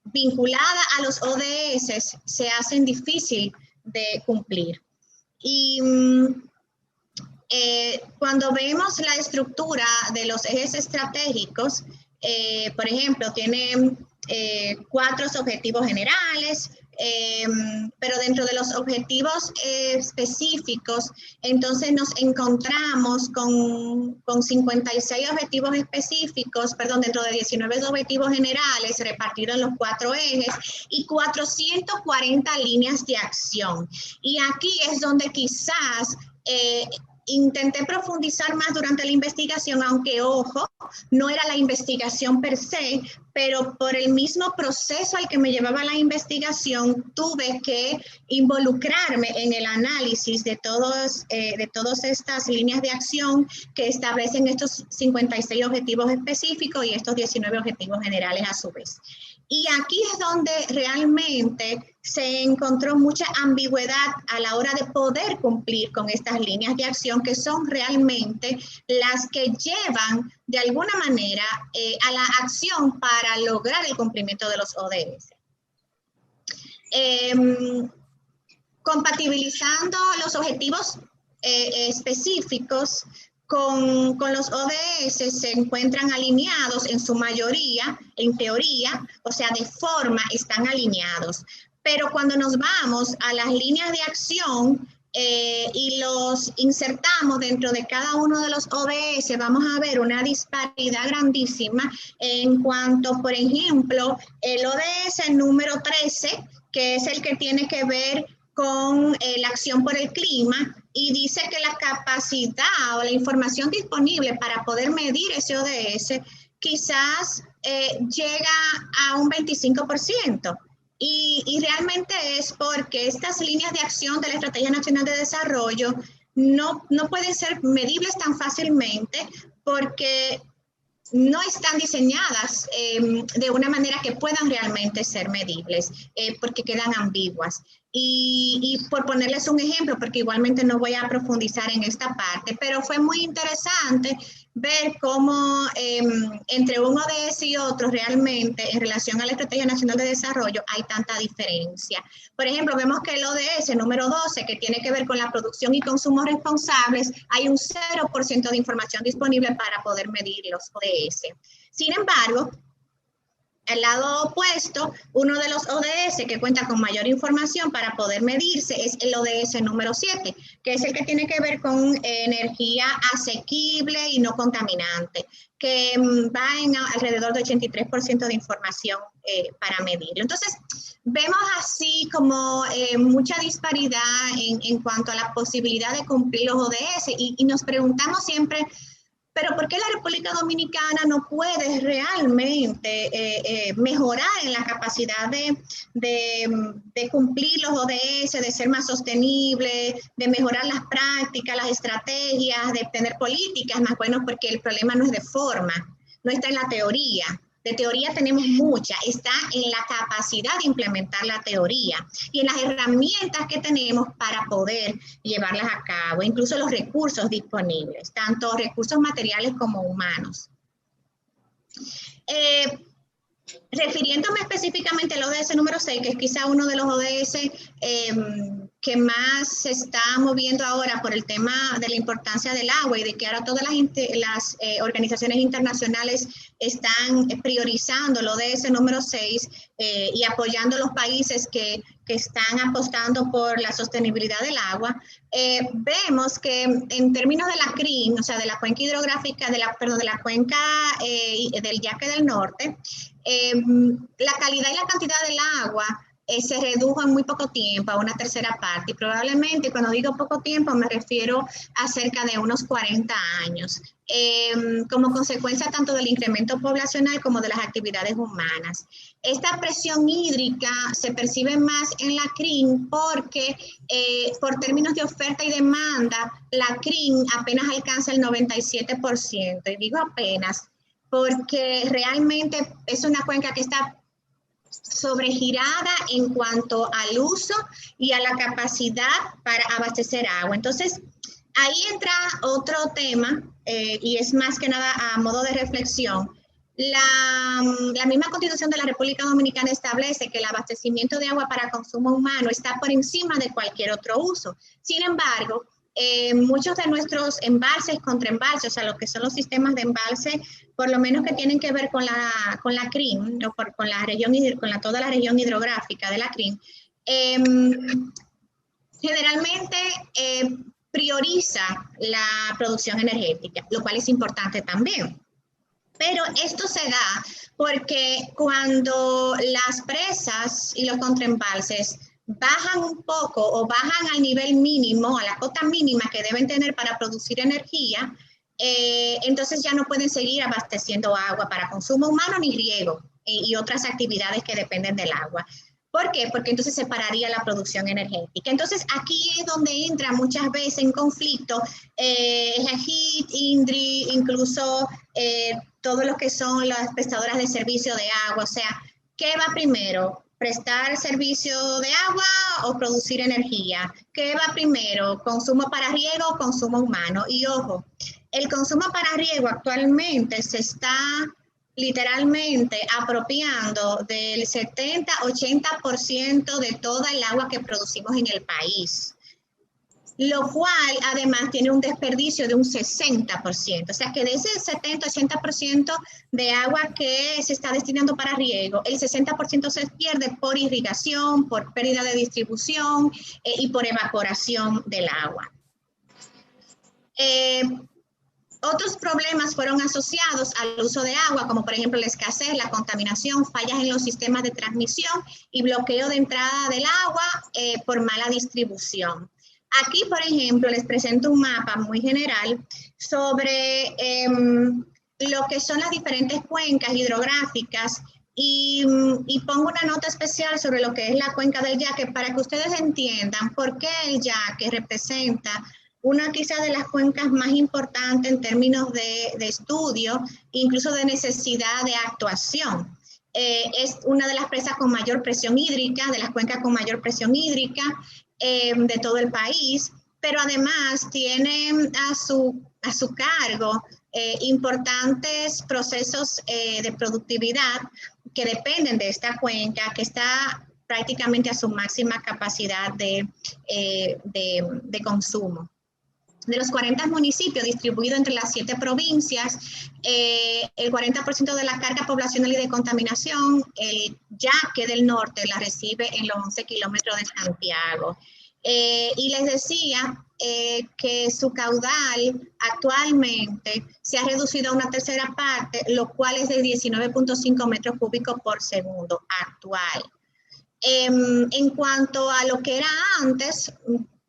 vinculada a los ODS se hacen difícil de cumplir. Y cuando vemos la estructura de los ejes estratégicos, por ejemplo, tiene 4 objetivos generales, pero dentro de los objetivos específicos, entonces nos encontramos con 56 objetivos específicos, perdón, dentro de 19 objetivos generales repartidos en los 4 ejes y 440 líneas de acción. Y aquí es donde quizás intenté profundizar más durante la investigación, aunque, ojo, no era la investigación per se, pero por el mismo proceso al que me llevaba la investigación, tuve que involucrarme en el análisis de todas estas líneas de acción que establecen estos 56 objetivos específicos y estos 19 objetivos generales a su vez. Y aquí es donde realmente se encontró mucha ambigüedad a la hora de poder cumplir con estas líneas de acción, que son realmente las que llevan de alguna manera a la acción para lograr el cumplimiento de los ODS. Compatibilizando los objetivos específicos con los ODS se encuentran alineados en su mayoría, en teoría, o sea, de forma están alineados. Pero cuando nos vamos a las líneas de acción y los insertamos dentro de cada uno de los ODS, vamos a ver una disparidad grandísima en cuanto, por ejemplo, el ODS número 13, que es el que tiene que ver con la acción por el clima, y dice que la capacidad o la información disponible para poder medir ese ODS quizás llega a un 25%. Y realmente es porque estas líneas de acción de la Estrategia Nacional de Desarrollo no pueden ser medibles tan fácilmente porque no están diseñadas de una manera que puedan realmente ser medibles, porque quedan ambiguas. Y por ponerles un ejemplo, porque igualmente no voy a profundizar en esta parte, pero fue muy interesante ver cómo entre un ODS y otro realmente en relación a la Estrategia Nacional de Desarrollo hay tanta diferencia. Por ejemplo, vemos que el ODS número 12, que tiene que ver con la producción y consumo responsables, hay un 0% de información disponible para poder medir los ODS. Sin embargo, Al lado opuesto, uno de los ODS que cuenta con mayor información para poder medirse es el ODS número 7, que es el que tiene que ver con energía asequible y no contaminante, que va en alrededor de 83% de información para medirlo. Entonces, vemos así como mucha disparidad en cuanto a la posibilidad de cumplir los ODS y nos preguntamos siempre, pero ¿por qué la República Dominicana no puede realmente mejorar en la capacidad de cumplir los ODS, de ser más sostenible, de mejorar las prácticas, las estrategias, de tener políticas más buenas? Porque el problema no es de forma, no está en la teoría. De teoría tenemos mucha, está en la capacidad de implementar la teoría y en las herramientas que tenemos para poder llevarlas a cabo, incluso los recursos disponibles, tanto recursos materiales como humanos. Refiriéndome específicamente al ODS número 6, que es quizá uno de los ODS que más se está moviendo ahora por el tema de la importancia del agua y de que ahora todas las organizaciones internacionales están priorizando el ODS número 6 y apoyando a los países que están apostando por la sostenibilidad del agua. Vemos que en términos de la CRIN, o sea, de la cuenca hidrográfica, de la cuenca del Yaque del Norte, la calidad y la cantidad del agua se redujo en muy poco tiempo, a una tercera parte, y probablemente cuando digo poco tiempo me refiero a cerca de unos 40 años, como consecuencia tanto del incremento poblacional como de las actividades humanas. Esta presión hídrica se percibe más en la CRIN porque por términos de oferta y demanda, la CRIN apenas alcanza el 97%, y digo apenas, porque realmente es una cuenca que está sobregirada en cuanto al uso y a la capacidad para abastecer agua. Entonces, ahí entra otro tema, y es más que nada a modo de reflexión. La misma Constitución de la República Dominicana establece que el abastecimiento de agua para consumo humano está por encima de cualquier otro uso. Sin embargo, muchos de nuestros embalses, contraembalses, o sea, lo que son los sistemas de embalse, por lo menos que tienen que ver con la CRIN, o con la región, toda la región hidrográfica de la CRIN, generalmente prioriza la producción energética, lo cual es importante también. Pero esto se da porque cuando las presas y los contraembalses bajan un poco o bajan al nivel mínimo, a la cota mínima que deben tener para producir energía, entonces ya no pueden seguir abasteciendo agua para consumo humano ni riego y otras actividades que dependen del agua. ¿Por qué? Porque entonces se pararía la producción energética. Entonces aquí es donde entra muchas veces en conflicto HIT, INDRI, incluso todo lo que son las prestadoras de servicio de agua. O sea, ¿qué va primero? ¿Prestar servicio de agua o producir energía? ¿Qué va primero? ¿Consumo para riego o consumo humano? Y ojo, el consumo para riego actualmente se está literalmente apropiando del 70-80% de toda el agua que producimos en el país, lo cual además tiene un desperdicio de un 60%, o sea que de ese 70-80% de agua que se está destinando para riego, el 60% se pierde por irrigación, por pérdida de distribución y por evaporación del agua. Otros problemas fueron asociados al uso de agua, como por ejemplo la escasez, la contaminación, fallas en los sistemas de transmisión y bloqueo de entrada del agua por mala distribución. Aquí, por ejemplo, les presento un mapa muy general sobre lo que son las diferentes cuencas hidrográficas y pongo una nota especial sobre lo que es la cuenca del Yaque para que ustedes entiendan por qué el Yaque representa una quizá de las cuencas más importantes en términos de estudio, incluso de necesidad de actuación. Es una de las presas con mayor presión hídrica, de las cuencas con mayor presión hídrica de todo el país, pero además tiene a su cargo importantes procesos de productividad que dependen de esta cuenca, que está prácticamente a su máxima capacidad de consumo. De los 40 municipios distribuidos entre las 7 provincias, el 40% de la carga poblacional y de contaminación, el Yaque del Norte la recibe en los 11 kilómetros de Santiago. Y les decía que su caudal actualmente se ha reducido a una tercera parte, lo cual es de 19.5 metros cúbicos por segundo actual. En cuanto a lo que era antes,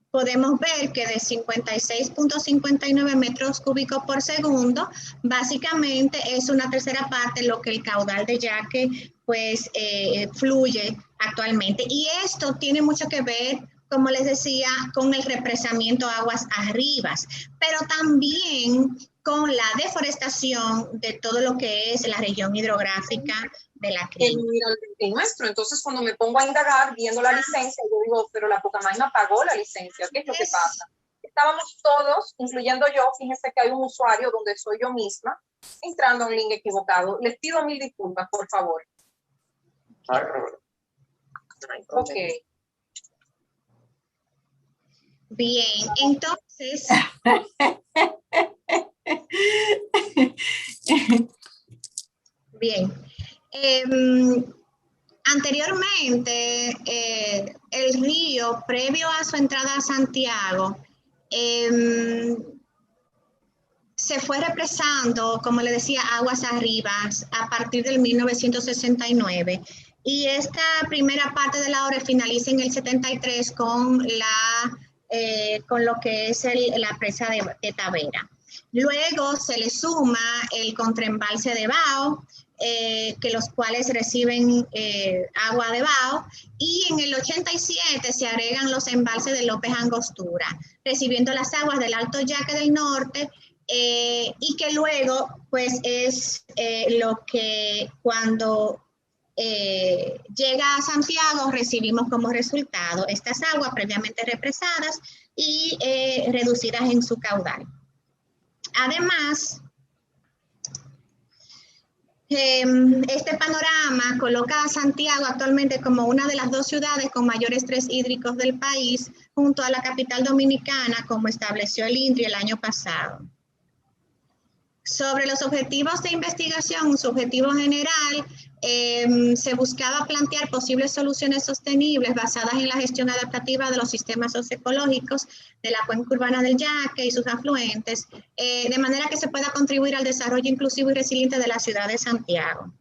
podemos ver que de 56.59 metros cúbicos por segundo, básicamente es una tercera parte lo que el caudal de Yaque pues fluye actualmente. Y esto tiene mucho que ver, como les decía, con el represamiento aguas arriba, pero también con la deforestación de todo lo que es la región hidrográfica de la Crina. Nuestro. Entonces, cuando me pongo a indagar viendo la licencia, yo digo, pero la Pucamaima pagó la licencia, ¿qué es lo que pasa? Estábamos todos, incluyendo yo, fíjense que hay un usuario donde soy yo misma, entrando a un link equivocado. Les pido 1000 disculpas, por favor. Ok. Bien, entonces... Bien. Anteriormente, el río, previo a su entrada a Santiago, se fue represando, como le decía, aguas arriba a partir del 1969. Y esta primera parte de la obra finaliza en el 73 con lo que es la presa de Tavera. Luego se le suma el contraembalse de Bao, que los cuales reciben agua de Bao, y en el 87 se agregan los embalses de López Angostura, recibiendo las aguas del Alto Yaque del Norte, y que luego pues es lo que cuando llega a Santiago recibimos como resultado estas aguas previamente represadas y reducidas en su caudal. Además, este panorama coloca a Santiago actualmente como una de las 2 ciudades con mayor estrés hídrico del país, junto a la capital dominicana, como estableció el INDRI el año pasado. Sobre los objetivos de investigación, su objetivo general, se buscaba plantear posibles soluciones sostenibles basadas en la gestión adaptativa de los sistemas socioecológicos de la cuenca urbana del Yaque y sus afluentes, de manera que se pueda contribuir al desarrollo inclusivo y resiliente de la ciudad de Santiago.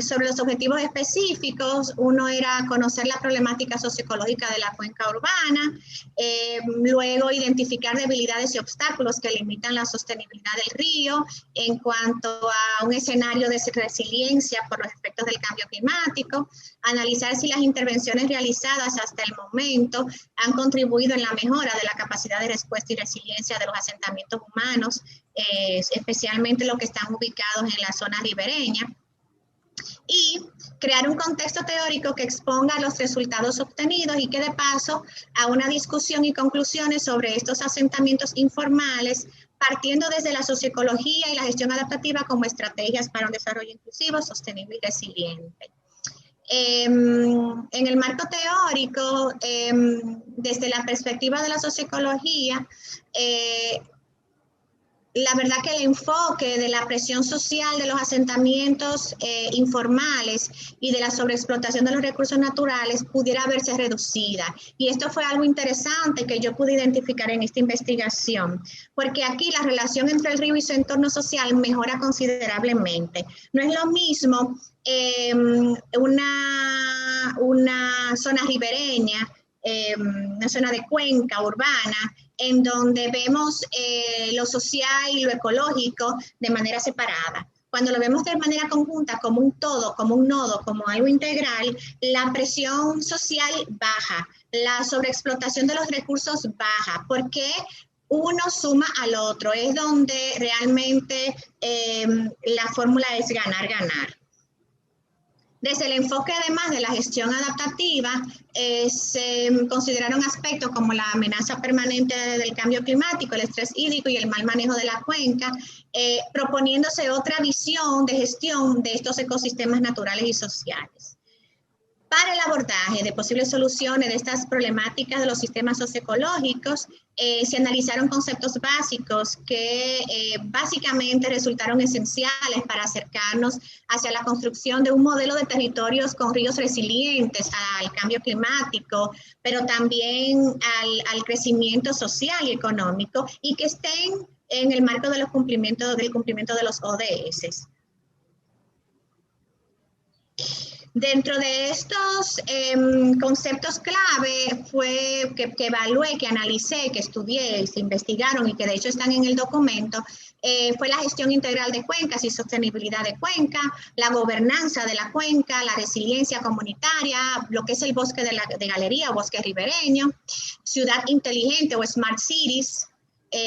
Sobre los objetivos específicos, uno era conocer la problemática socioecológica de la cuenca urbana, luego identificar debilidades y obstáculos que limitan la sostenibilidad del río en cuanto a un escenario de resiliencia por los efectos del cambio climático, analizar si las intervenciones realizadas hasta el momento han contribuido en la mejora de la capacidad de respuesta y resiliencia de los asentamientos humanos, especialmente los que están ubicados en la zona ribereña, y crear un contexto teórico que exponga los resultados obtenidos y que dé paso a una discusión y conclusiones sobre estos asentamientos informales, partiendo desde la socioecología y la gestión adaptativa como estrategias para un desarrollo inclusivo, sostenible y resiliente. En el marco teórico, desde la perspectiva de la socioecología, la verdad que el enfoque de la presión social de los asentamientos informales y de la sobreexplotación de los recursos naturales pudiera verse reducida. Y esto fue algo interesante que yo pude identificar en esta investigación, porque aquí la relación entre el río y su entorno social mejora considerablemente. No es lo mismo una zona ribereña, una zona de cuenca urbana, en donde vemos lo social y lo ecológico de manera separada. Cuando lo vemos de manera conjunta, como un todo, como un nodo, como algo integral, la presión social baja, la sobreexplotación de los recursos baja, porque uno suma al otro, es donde realmente la fórmula es ganar, ganar. Desde el enfoque, además de la gestión adaptativa, se consideraron aspectos como la amenaza permanente del cambio climático, el estrés hídrico y el mal manejo de la cuenca, proponiéndose otra visión de gestión de estos ecosistemas naturales y sociales. Para el abordaje de posibles soluciones de estas problemáticas de los sistemas socioecológicos, se analizaron conceptos básicos que básicamente resultaron esenciales para acercarnos hacia la construcción de un modelo de territorios con ríos resilientes al cambio climático, pero también al crecimiento social y económico, y que estén en el marco del cumplimiento de los ODS. Dentro de estos conceptos clave fue que evalué, que analicé, que estudié, se investigaron y que de hecho están en el documento, fue la gestión integral de cuencas y sostenibilidad de cuenca, la gobernanza de la cuenca, la resiliencia comunitaria, lo que es el bosque de galería o bosque ribereño, ciudad inteligente o smart cities,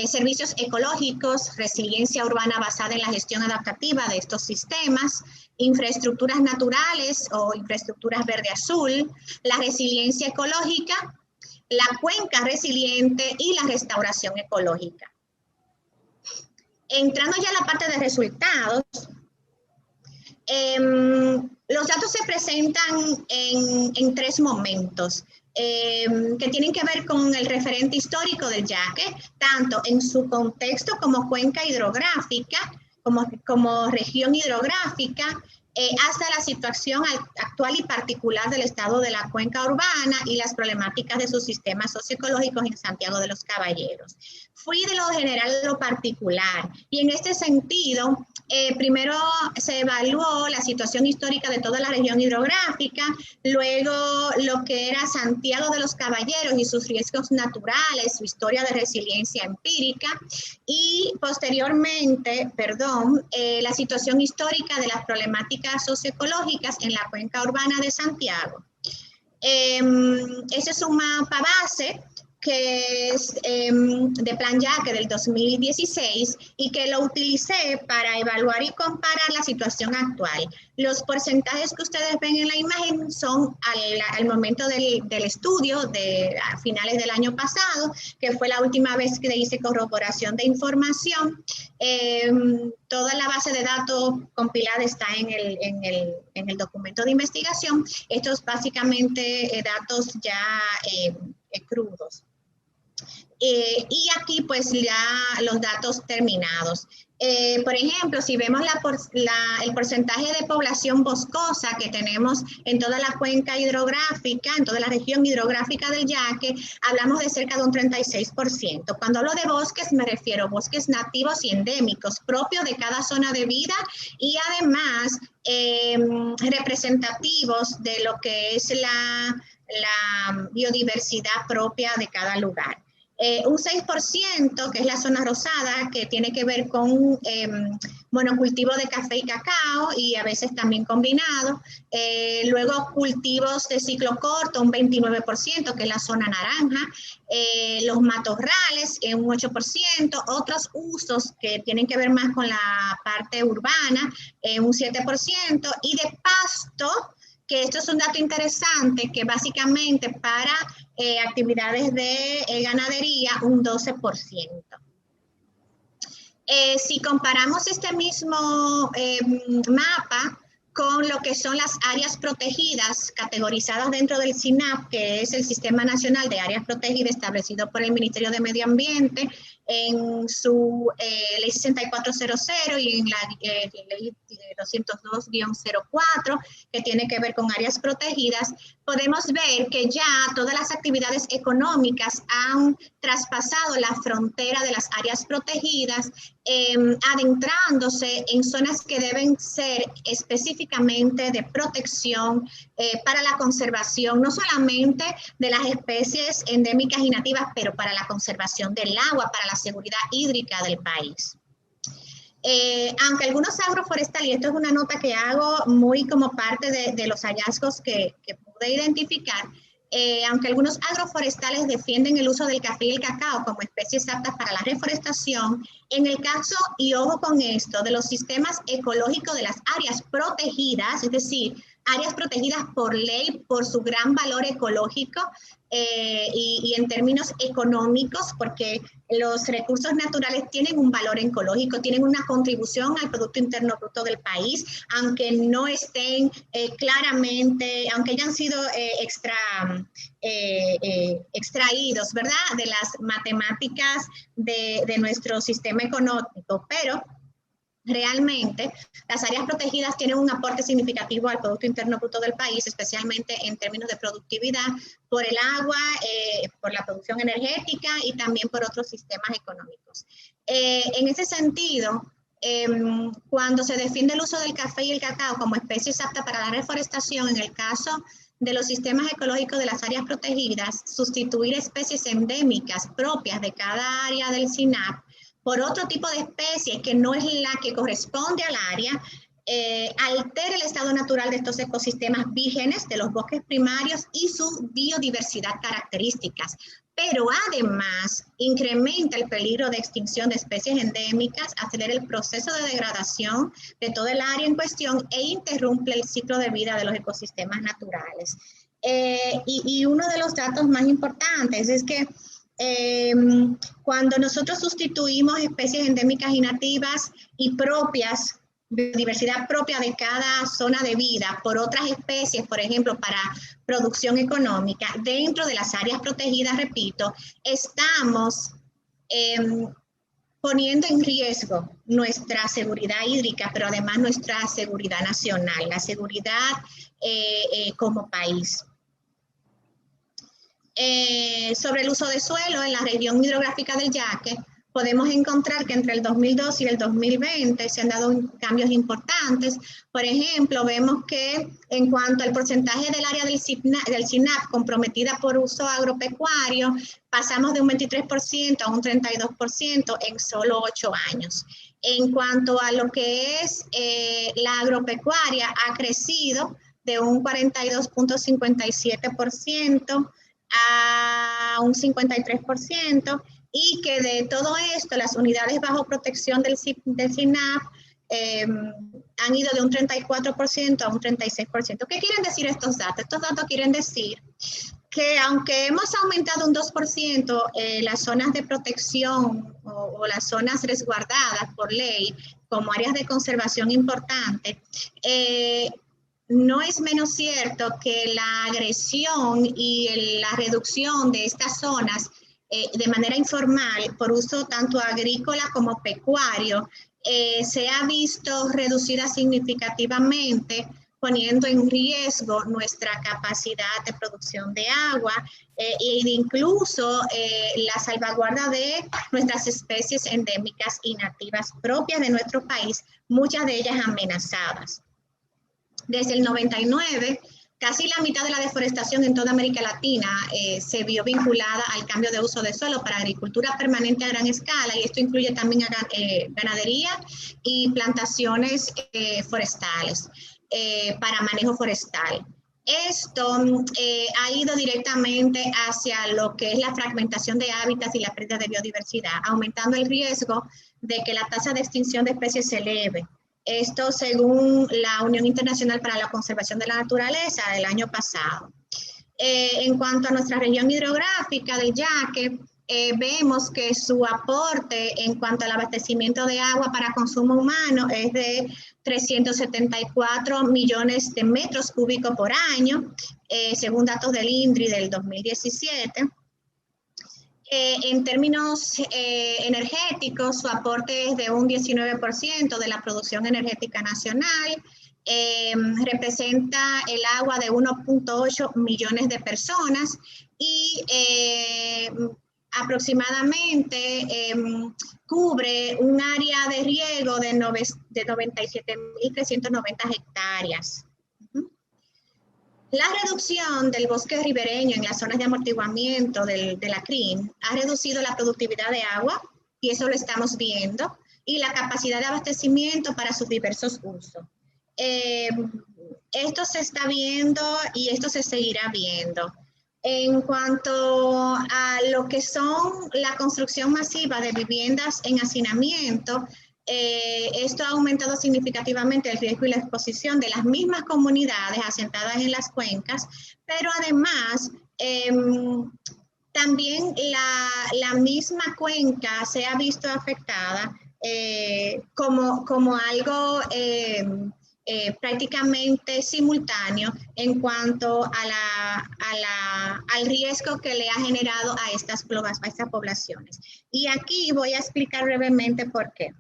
servicios ecológicos, resiliencia urbana basada en la gestión adaptativa de estos sistemas, infraestructuras naturales o infraestructuras verde-azul, la resiliencia ecológica, la cuenca resiliente y la restauración ecológica. Entrando ya a la parte de resultados, los datos se presentan en 3 momentos. Que tienen que ver con el referente histórico del yaque, tanto en su contexto como cuenca hidrográfica, como región hidrográfica, hasta la situación actual y particular del estado de la cuenca urbana y las problemáticas de sus sistemas socioecológicos en Santiago de los Caballeros. Fui de lo general a lo particular, y en este sentido, primero se evaluó la situación histórica de toda la región hidrográfica, luego lo que era Santiago de los Caballeros y sus riesgos naturales, su historia de resiliencia empírica, y posteriormente, la situación histórica de las problemáticas socioecológicas en la cuenca urbana de Santiago. Ese es un mapa base que es de Plan Yaque del 2016 y que lo utilicé para evaluar y comparar la situación actual. Los porcentajes que ustedes ven en la imagen son al momento del estudio a finales del año pasado, que fue la última vez que hice corroboración de información. Toda la base de datos compilada está en el documento de investigación. Estos básicamente datos ya crudos. Y aquí pues ya los datos terminados. Por ejemplo, si vemos el porcentaje de población boscosa que tenemos en toda la cuenca hidrográfica, en toda la región hidrográfica del Yaque, hablamos de cerca de un 36%. Cuando hablo de bosques me refiero a bosques nativos y endémicos, propios de cada zona de vida y además representativos de lo que es la biodiversidad propia de cada lugar. Un 6%, que es la zona rosada, que tiene que ver con monocultivo de café y cacao y a veces también combinado. Luego cultivos de ciclo corto, un 29%, que es la zona naranja. Los matorrales, un 8%. Otros usos que tienen que ver más con la parte urbana, un 7%. Y de pasto, que esto es un dato interesante, que básicamente para actividades de ganadería, un 12%. Si comparamos este mismo mapa con lo que son las áreas protegidas categorizadas dentro del SINAP, que es el Sistema Nacional de Áreas Protegidas establecido por el Ministerio de Medio Ambiente en su ley 6400 y en la ley 202-04, que tiene que ver con áreas protegidas, podemos ver que ya todas las actividades económicas han traspasado la frontera de las áreas protegidas, adentrándose en zonas que deben ser específicamente de protección para la conservación, no solamente de las especies endémicas y nativas, pero para la conservación del agua, para la seguridad hídrica del país. Aunque algunos agroforestales, y esto es una nota que hago muy como parte de los hallazgos que pude identificar, aunque algunos agroforestales defienden el uso del café y el cacao como especies aptas para la reforestación, en el caso, y ojo con esto, de los sistemas ecológicos de las áreas protegidas, es decir, áreas protegidas por ley por su gran valor ecológico y en términos económicos, porque los recursos naturales tienen un valor ecológico, tienen una contribución al Producto Interno Bruto del país, aunque no estén claramente, aunque hayan sido extraídos, ¿verdad?, de las matemáticas de nuestro sistema económico, pero realmente, las áreas protegidas tienen un aporte significativo al Producto Interno Bruto del país, especialmente en términos de productividad, por el agua, por la producción energética y también por otros sistemas económicos. En ese sentido, cuando se defiende el uso del café y el cacao como especies aptas para la reforestación, en el caso de los sistemas ecológicos de las áreas protegidas, sustituir especies endémicas propias de cada área del SINAP por otro tipo de especie que no es la que corresponde al área, altera el estado natural de estos ecosistemas vírgenes de los bosques primarios y su biodiversidad características, pero además incrementa el peligro de extinción de especies endémicas, acelera el proceso de degradación de todo el área en cuestión e interrumpe el ciclo de vida de los ecosistemas naturales. Y uno de los datos más importantes es que cuando nosotros sustituimos especies endémicas y nativas y propias, biodiversidad propia de cada zona de vida por otras especies, por ejemplo, para producción económica, dentro de las áreas protegidas, repito, estamos poniendo en riesgo nuestra seguridad hídrica, pero además nuestra seguridad nacional, la seguridad como país. Sobre el uso de suelo en la región hidrográfica del Yaque, podemos encontrar que entre el 2002 y el 2020 se han dado cambios importantes. Por ejemplo, vemos que en cuanto al porcentaje del área del SINAP comprometida por uso agropecuario, pasamos de un 23% a un 32% en solo 8 años. En cuanto a lo que es la agropecuaria, ha crecido de un 42.57% a un 53%, y que de todo esto las unidades bajo protección del SINAP han ido de un 34% a un 36%. ¿Qué quieren decir estos datos? Estos datos quieren decir que aunque hemos aumentado un 2% las zonas de protección o las zonas resguardadas por ley como áreas de conservación importantes, no es menos cierto que la agresión y la reducción de estas zonas de manera informal por uso tanto agrícola como pecuario se ha visto reducida significativamente, poniendo en riesgo nuestra capacidad de producción de agua e incluso la salvaguarda de nuestras especies endémicas y nativas propias de nuestro país, muchas de ellas amenazadas. Desde el 99, casi la mitad de la deforestación en toda América Latina se vio vinculada al cambio de uso de suelo para agricultura permanente a gran escala, y esto incluye también ganadería y plantaciones forestales para manejo forestal. Esto ha ido directamente hacia lo que es la fragmentación de hábitats y la pérdida de biodiversidad, aumentando el riesgo de que la tasa de extinción de especies se eleve. Esto según la Unión Internacional para la Conservación de la Naturaleza del año pasado. En cuanto a nuestra región hidrográfica del Yaque, vemos que su aporte en cuanto al abastecimiento de agua para consumo humano es de 374 millones de metros cúbicos por año, según datos del INDRI del 2017. En términos energéticos, su aporte es de un 19% de la producción energética nacional, representa el agua de 1.8 millones de personas y aproximadamente cubre un área de riego de 97.390 hectáreas. La reducción del bosque ribereño en las zonas de amortiguamiento de la CRIM ha reducido la productividad de agua, y eso lo estamos viendo, y la capacidad de abastecimiento para sus diversos usos. Esto se está viendo y esto se seguirá viendo. En cuanto a lo que son la construcción masiva de viviendas en hacinamiento, esto ha aumentado significativamente el riesgo y la exposición de las mismas comunidades asentadas en las cuencas, pero además también la misma cuenca se ha visto afectada como algo prácticamente simultáneo en cuanto al riesgo que le ha generado a estas poblaciones. Y aquí voy a explicar brevemente por qué.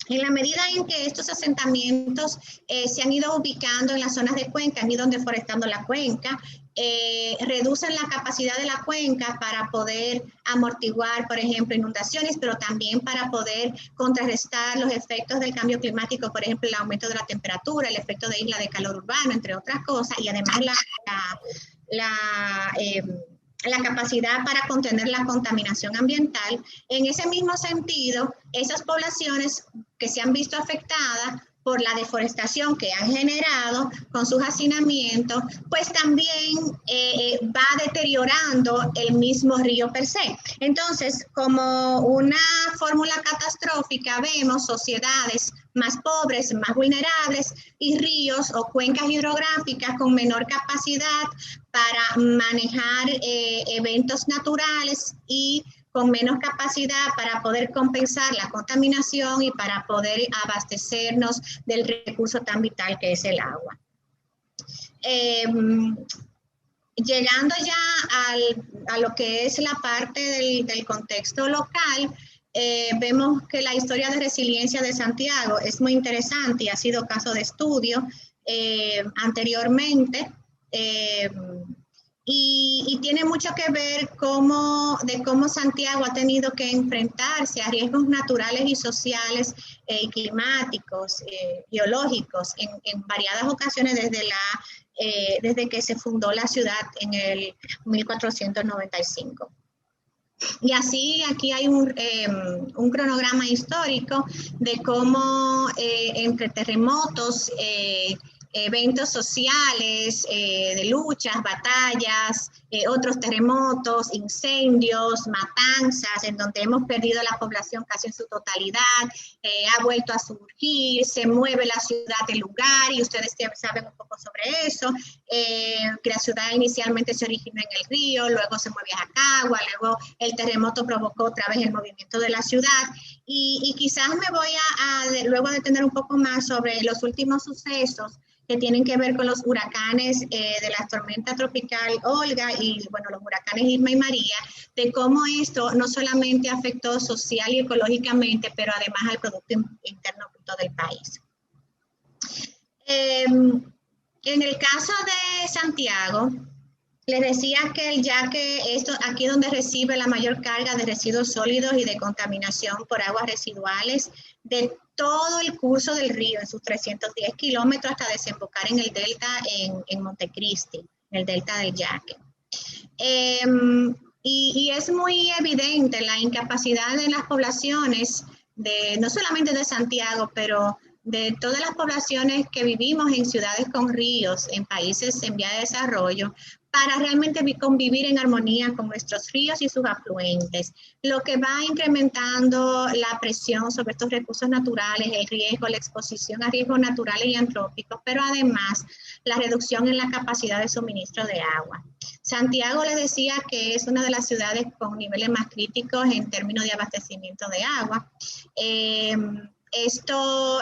En la medida en que estos asentamientos se han ido ubicando en las zonas de cuenca, han ido deforestando la cuenca, reducen la capacidad de la cuenca para poder amortiguar, por ejemplo, inundaciones, pero también para poder contrarrestar los efectos del cambio climático, por ejemplo, el aumento de la temperatura, el efecto de isla de calor urbano, entre otras cosas, y además la capacidad para contener la contaminación ambiental. En ese mismo sentido, esas poblaciones que se han visto afectadas por la deforestación que han generado con sus hacinamientos, pues también va deteriorando el mismo río per se. Entonces, como una fórmula catastrófica, vemos sociedades más pobres, más vulnerables, y ríos o cuencas hidrográficas con menor capacidad para manejar eventos naturales y con menos capacidad para poder compensar la contaminación y para poder abastecernos del recurso tan vital que es el agua. Llegando ya a lo que es la parte del contexto local, vemos que la historia de resiliencia de Santiago es muy interesante y ha sido caso de estudio anteriormente. Y tiene mucho que ver de cómo Santiago ha tenido que enfrentarse a riesgos naturales y sociales y climáticos, geológicos, en variadas ocasiones desde que se fundó la ciudad en el 1495. Y así aquí hay un cronograma histórico de cómo entre terremotos, eventos sociales, de luchas, batallas, otros terremotos, incendios, matanzas, en donde hemos perdido la población casi en su totalidad, ha vuelto a surgir, se mueve la ciudad del lugar, y ustedes saben un poco sobre eso, que la ciudad inicialmente se originó en el río, luego se mueve a Jacagua, luego el terremoto provocó otra vez el movimiento de la ciudad, y quizás me voy luego a detener un poco más sobre los últimos sucesos que tienen que ver con los huracanes de la tormenta tropical Olga y, bueno, los huracanes Irma y María, de cómo esto no solamente afectó social y ecológicamente, pero además al Producto Interno Bruto del país. En el caso de Santiago, les decía que ya que esto aquí es donde recibe la mayor carga de residuos sólidos y de contaminación por aguas residuales de todo el curso del río en sus 310 kilómetros hasta desembocar en el delta en Montecristi, en el delta del Yaque. Y es muy evidente la incapacidad de las poblaciones, no solamente de Santiago, pero de todas las poblaciones que vivimos en ciudades con ríos, en países en vía de desarrollo, para realmente convivir en armonía con nuestros ríos y sus afluentes, lo que va incrementando la presión sobre estos recursos naturales, el riesgo, la exposición a riesgos naturales y antrópicos, pero además la reducción en la capacidad de suministro de agua. Santiago, les decía que es una de las ciudades con niveles más críticos en términos de abastecimiento de agua. Esto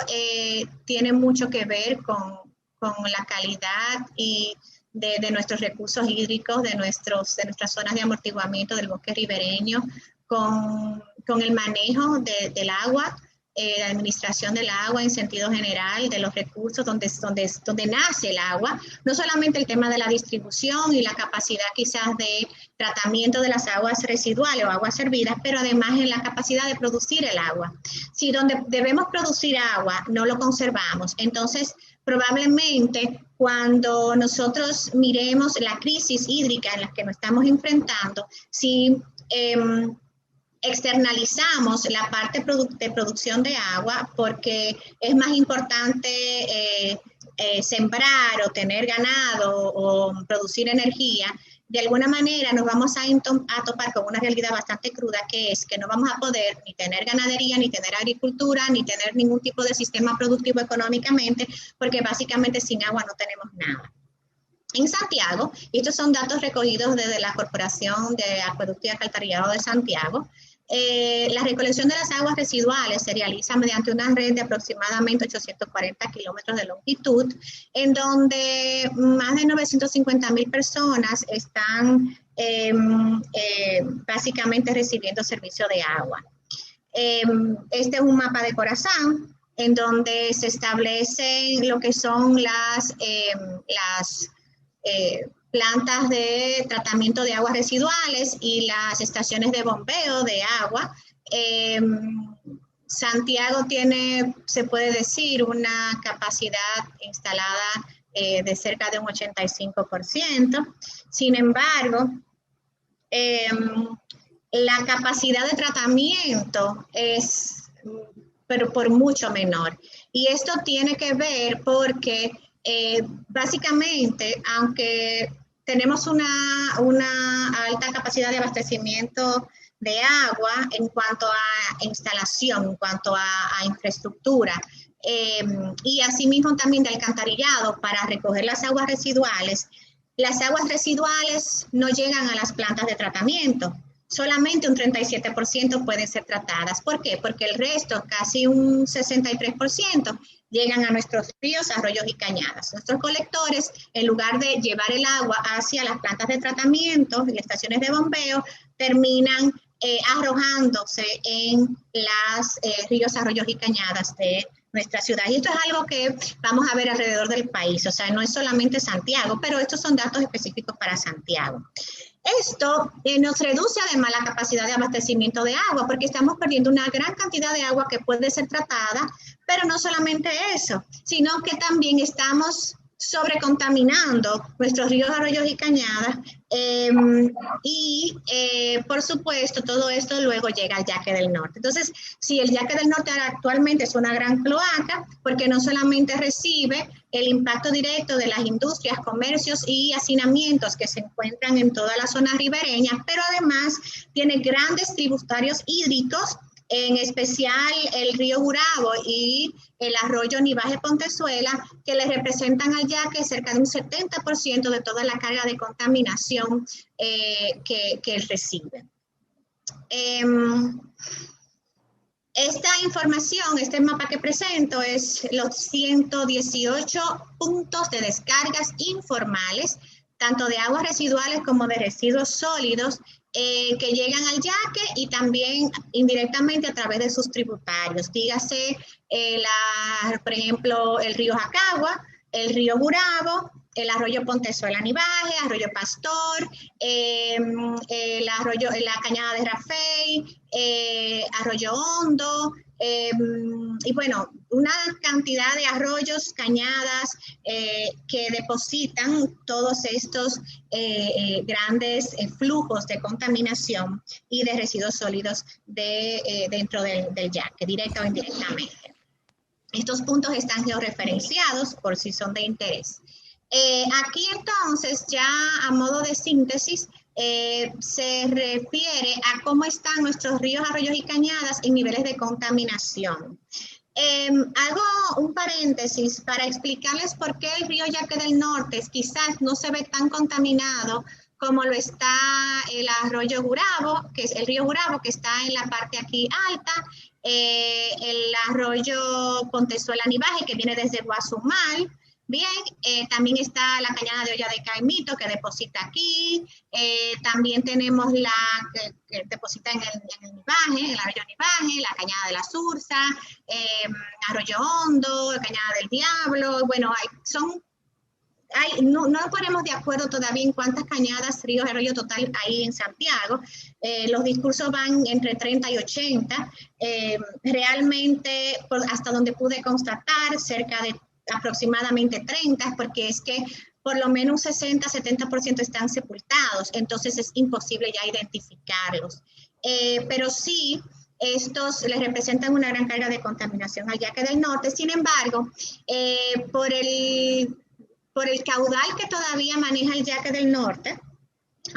tiene mucho que ver con la calidad y de nuestros recursos hídricos, de nuestras zonas de amortiguamiento del bosque ribereño, con el manejo del agua, la administración del agua en sentido general, de los recursos donde nace el agua, no solamente el tema de la distribución y la capacidad quizás de tratamiento de las aguas residuales o aguas servidas, pero además en la capacidad de producir el agua. Si donde debemos producir agua no lo conservamos, entonces probablemente cuando nosotros miremos la crisis hídrica en la que nos estamos enfrentando, si externalizamos la parte de producción de agua porque es más importante sembrar o tener ganado o producir energía, de alguna manera nos vamos a topar con una realidad bastante cruda, que es que no vamos a poder ni tener ganadería, ni tener agricultura, ni tener ningún tipo de sistema productivo económicamente, porque básicamente sin agua no tenemos nada. En Santiago, y estos son datos recogidos desde la Corporación de Acueducto y Alcantarillado de Santiago, la recolección de las aguas residuales se realiza mediante una red de aproximadamente 840 kilómetros de longitud, en donde más de 950,000 personas están básicamente recibiendo servicio de agua. Este es un mapa de Corazán, en donde se establecen lo que son las plantas de tratamiento de aguas residuales y las estaciones de bombeo de agua. Santiago tiene, se puede decir, una capacidad instalada de cerca de un 85%. Sin embargo, la capacidad de tratamiento es pero por mucho menor. Y esto tiene que ver porque básicamente, aunque tenemos una alta capacidad de abastecimiento de agua en cuanto a instalación, en cuanto a infraestructura, y asimismo también de alcantarillado para recoger las aguas residuales no llegan a las plantas de tratamiento. Solamente un 37% pueden ser tratadas. ¿Por qué? Porque el resto, casi un 63%, llegan a nuestros ríos, arroyos y cañadas. Nuestros colectores, en lugar de llevar el agua hacia las plantas de tratamiento y estaciones de bombeo, terminan arrojándose en los ríos, arroyos y cañadas de nuestra ciudad. Y esto es algo que vamos a ver alrededor del país. O sea, no es solamente Santiago, pero estos son datos específicos para Santiago. Esto nos reduce además la capacidad de abastecimiento de agua, porque estamos perdiendo una gran cantidad de agua que puede ser tratada, pero no solamente eso, sino que también estamos sobrecontaminando nuestros ríos, arroyos y cañadas, por supuesto todo esto luego llega al Yaque del Norte. Entonces, si el Yaque del Norte actualmente es una gran cloaca, porque no solamente recibe el impacto directo de las industrias, comercios y hacinamientos que se encuentran en toda la zona ribereña, pero además tiene grandes tributarios hídricos, en especial el río Gurabo y el arroyo Nivaje Pontezuela, que le representan al Yaque cerca de un 70% de toda la carga de contaminación que él recibe. Esta información, este mapa que presento, es los 118 puntos de descargas informales, tanto de aguas residuales como de residuos sólidos, que llegan al Yaque y también indirectamente a través de sus tributarios. Dígase, por ejemplo, el río Jacagua, el río Gurabo, el arroyo Pontezuela Nivaje, arroyo Pastor, el arroyo, la cañada de Rafey, arroyo Hondo, y bueno, una cantidad de arroyos, cañadas que depositan todos estos grandes flujos de contaminación y de residuos sólidos dentro del Yaque, directa o indirectamente. Estos puntos están georreferenciados por si son de interés. Aquí entonces, ya a modo de síntesis, se refiere a cómo están nuestros ríos, arroyos y cañadas en niveles de contaminación. Hago un paréntesis para explicarles por qué el río Yaque del Norte quizás no se ve tan contaminado como lo está el arroyo Gurabo, que es el río Gurabo, que está en la parte aquí alta, el arroyo Pontezuela Nivaje, que viene desde Guazumal. Bien, también está la cañada de Olla de Caimito, que deposita aquí. También tenemos la que deposita en el Nivaje, el arroyo Nivaje, la cañada de la Sursa, arroyo Hondo, cañada del Diablo. Bueno, no nos ponemos de acuerdo todavía en cuántas cañadas, ríos, arroyo total hay en Santiago. Los discursos van entre 30 y 80. Realmente, hasta donde pude constatar, cerca de aproximadamente 30, porque es que por lo menos 60-70% están sepultados, entonces es imposible ya identificarlos. Pero sí, estos les representan una gran carga de contaminación al Yaque del Norte. Sin embargo, por el caudal que todavía maneja el Yaque del Norte,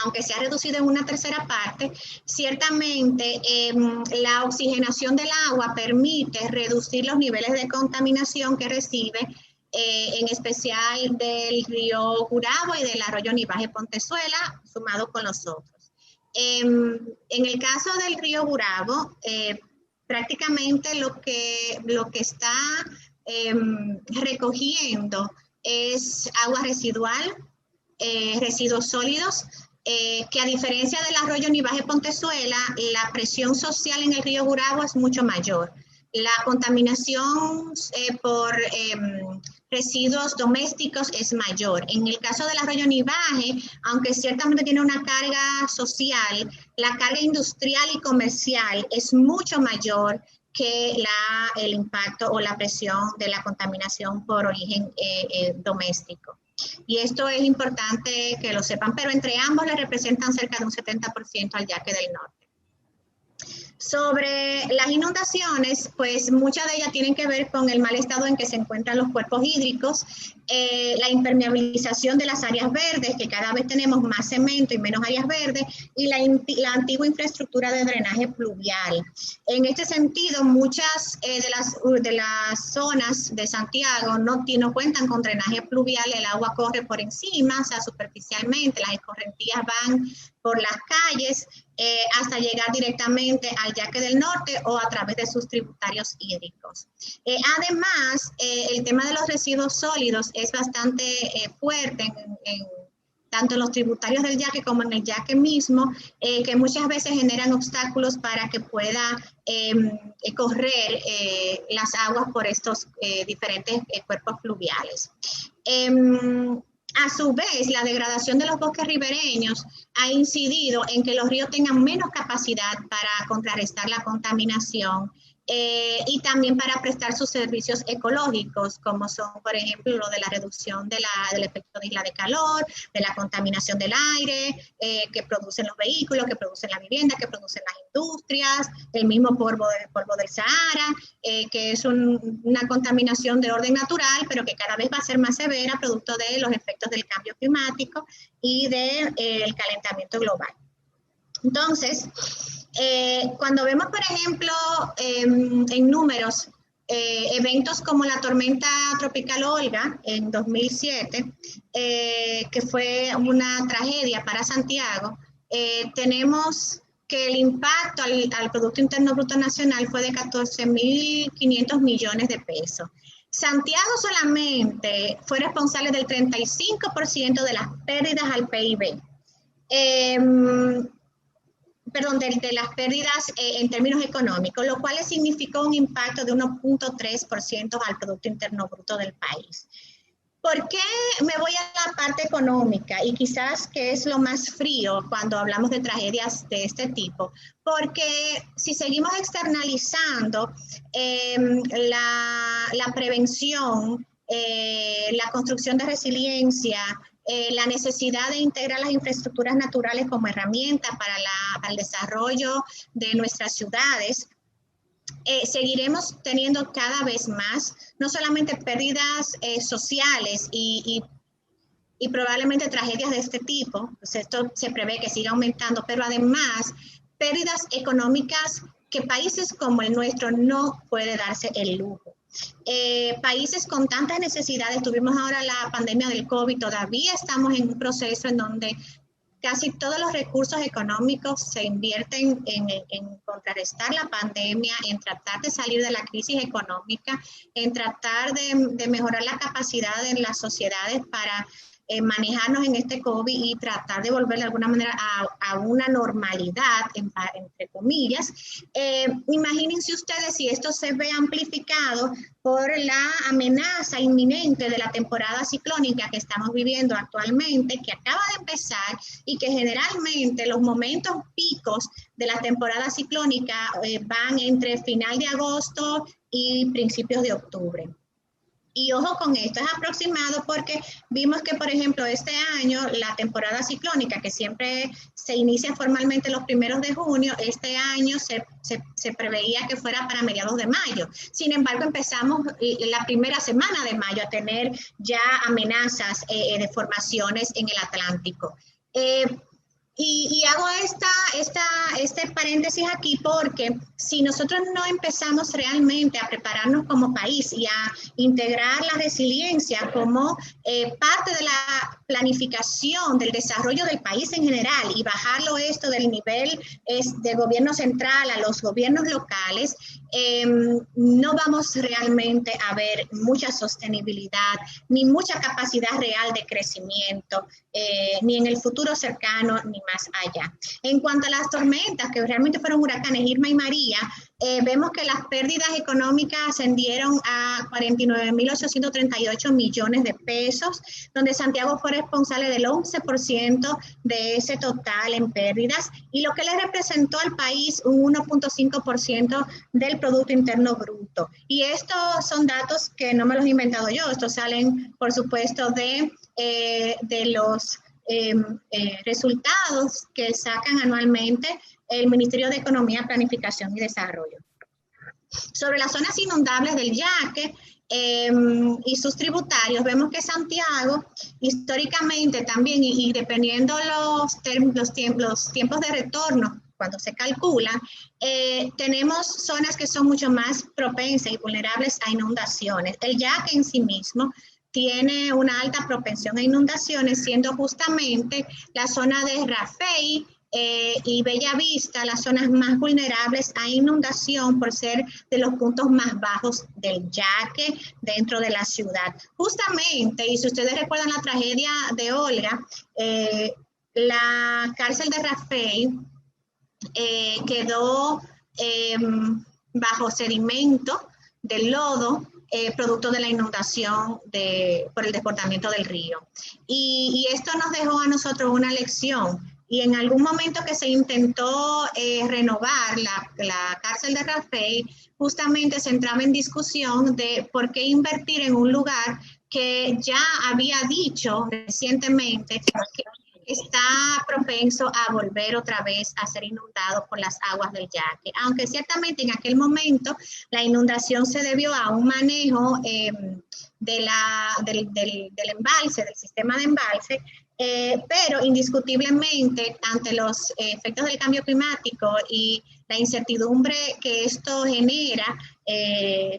aunque se ha reducido en una tercera parte, ciertamente la oxigenación del agua permite reducir los niveles de contaminación que recibe, en especial del río Gurabo y del arroyo Nivaje Pontezuela, sumado con los otros. En el caso del río Gurabo, prácticamente lo que está recogiendo es agua residual, residuos sólidos, que a diferencia del arroyo Nivaje Pontezuela, la presión social en el río Gurabo es mucho mayor. La contaminación por residuos domésticos es mayor. En el caso del arroyo Nivaje, aunque ciertamente tiene una carga social, la carga industrial y comercial es mucho mayor que el impacto o la presión de la contaminación por origen doméstico. Y esto es importante que lo sepan, pero entre ambos le representan cerca de un 70% al Yaque del Norte. Sobre las inundaciones, pues muchas de ellas tienen que ver con el mal estado en que se encuentran los cuerpos hídricos, la impermeabilización de las áreas verdes, que cada vez tenemos más cemento y menos áreas verdes, y la antigua infraestructura de drenaje pluvial. En este sentido, muchas de las zonas de Santiago no cuentan con drenaje pluvial, el agua corre por encima, o sea, superficialmente, las escorrentías van por las calles hasta llegar directamente al Yaque del Norte o a través de sus tributarios hídricos. Además, el tema de los residuos sólidos es bastante fuerte tanto en los tributarios del Yaque como en el Yaque mismo, que muchas veces generan obstáculos para que pueda correr las aguas por estos diferentes cuerpos fluviales. A su vez, la degradación de los bosques ribereños ha incidido en que los ríos tengan menos capacidad para contrarrestar la contaminación y también para prestar sus servicios ecológicos, como son, por ejemplo, lo de la reducción del efecto de isla de calor, de la contaminación del aire que producen los vehículos, que producen la vivienda, que producen las industrias, el mismo polvo del Sahara, que es una contaminación de orden natural, pero que cada vez va a ser más severa producto de los efectos del cambio climático y del calentamiento global. Entonces, cuando vemos, por ejemplo, en números, eventos como la tormenta tropical Olga en 2007, que fue una tragedia para Santiago, tenemos que el impacto al Producto Interno Bruto Nacional fue de 14.500 millones de pesos. Santiago solamente fue responsable del 35% de las pérdidas al PIB. Perdón, de las pérdidas en términos económicos, lo cual significó un impacto de 1.3% al Producto Interno Bruto del país. ¿Por qué me voy a la parte económica? Y quizás que es lo más frío cuando hablamos de tragedias de este tipo. Porque si seguimos externalizando la prevención, la construcción de resiliencia, la necesidad de integrar las infraestructuras naturales como herramienta para el desarrollo de nuestras ciudades, seguiremos teniendo cada vez más, no solamente pérdidas sociales y probablemente tragedias de este tipo, pues esto se prevé que siga aumentando, pero además pérdidas económicas que países como el nuestro no puede darse el lujo. Países con tantas necesidades, tuvimos ahora la pandemia del COVID, todavía estamos en un proceso en donde casi todos los recursos económicos se invierten en contrarrestar la pandemia, en tratar de salir de la crisis económica, en tratar de mejorar la capacidad en las sociedades para manejarnos en este COVID y tratar de volver de alguna manera a una normalidad, entre comillas. Imagínense ustedes si esto se ve amplificado por la amenaza inminente de la temporada ciclónica que estamos viviendo actualmente, que acaba de empezar y que generalmente los momentos picos de la temporada ciclónica van entre final de agosto y principios de octubre. Y ojo con esto, es aproximado porque vimos que, por ejemplo, este año la temporada ciclónica, que siempre se inicia formalmente los primeros de junio, este año se preveía que fuera para mediados de mayo. Sin embargo, empezamos la primera semana de mayo a tener ya amenazas de formaciones en el Atlántico. Y hago este paréntesis aquí porque si nosotros no empezamos realmente a prepararnos como país y a integrar la resiliencia como parte de la planificación del desarrollo del país en general y bajarlo esto del nivel de gobierno central a los gobiernos locales, no vamos realmente a ver mucha sostenibilidad ni mucha capacidad real de crecimiento, ni en el futuro cercano ni más allá. En cuanto a las tormentas, que realmente fueron huracanes Irma y María, vemos que las pérdidas económicas ascendieron a 49.838 millones de pesos, donde Santiago fue responsable del 11% de ese total en pérdidas, y lo que le representó al país un 1.5% del Producto Interno Bruto. Y estos son datos que no me los he inventado yo, estos salen, por supuesto, de los resultados que sacan anualmente el Ministerio de Economía, Planificación y Desarrollo. Sobre las zonas inundables del Yaque y sus tributarios, vemos que Santiago históricamente también, y dependiendo los tiempos de retorno, cuando se calcula, tenemos zonas que son mucho más propensas y vulnerables a inundaciones. El Yaque en sí mismo tiene una alta propensión a inundaciones, siendo justamente la zona de Rafey y Bellavista las zonas más vulnerables a inundación por ser de los puntos más bajos del Yaque dentro de la ciudad. Justamente, y si ustedes recuerdan la tragedia de Olga, la cárcel de Rafey quedó bajo sedimento del lodo, producto de la inundación por el desbordamiento del río. Y esto nos dejó a nosotros una lección. Y en algún momento que se intentó renovar la cárcel de Rafey, justamente se entraba en discusión de por qué invertir en un lugar que ya había dicho recientemente que está propenso a volver otra vez a ser inundado por las aguas del Yaque. Aunque ciertamente en aquel momento la inundación se debió a un manejo del embalse, del sistema de embalse, pero indiscutiblemente ante los efectos del cambio climático y la incertidumbre que esto genera,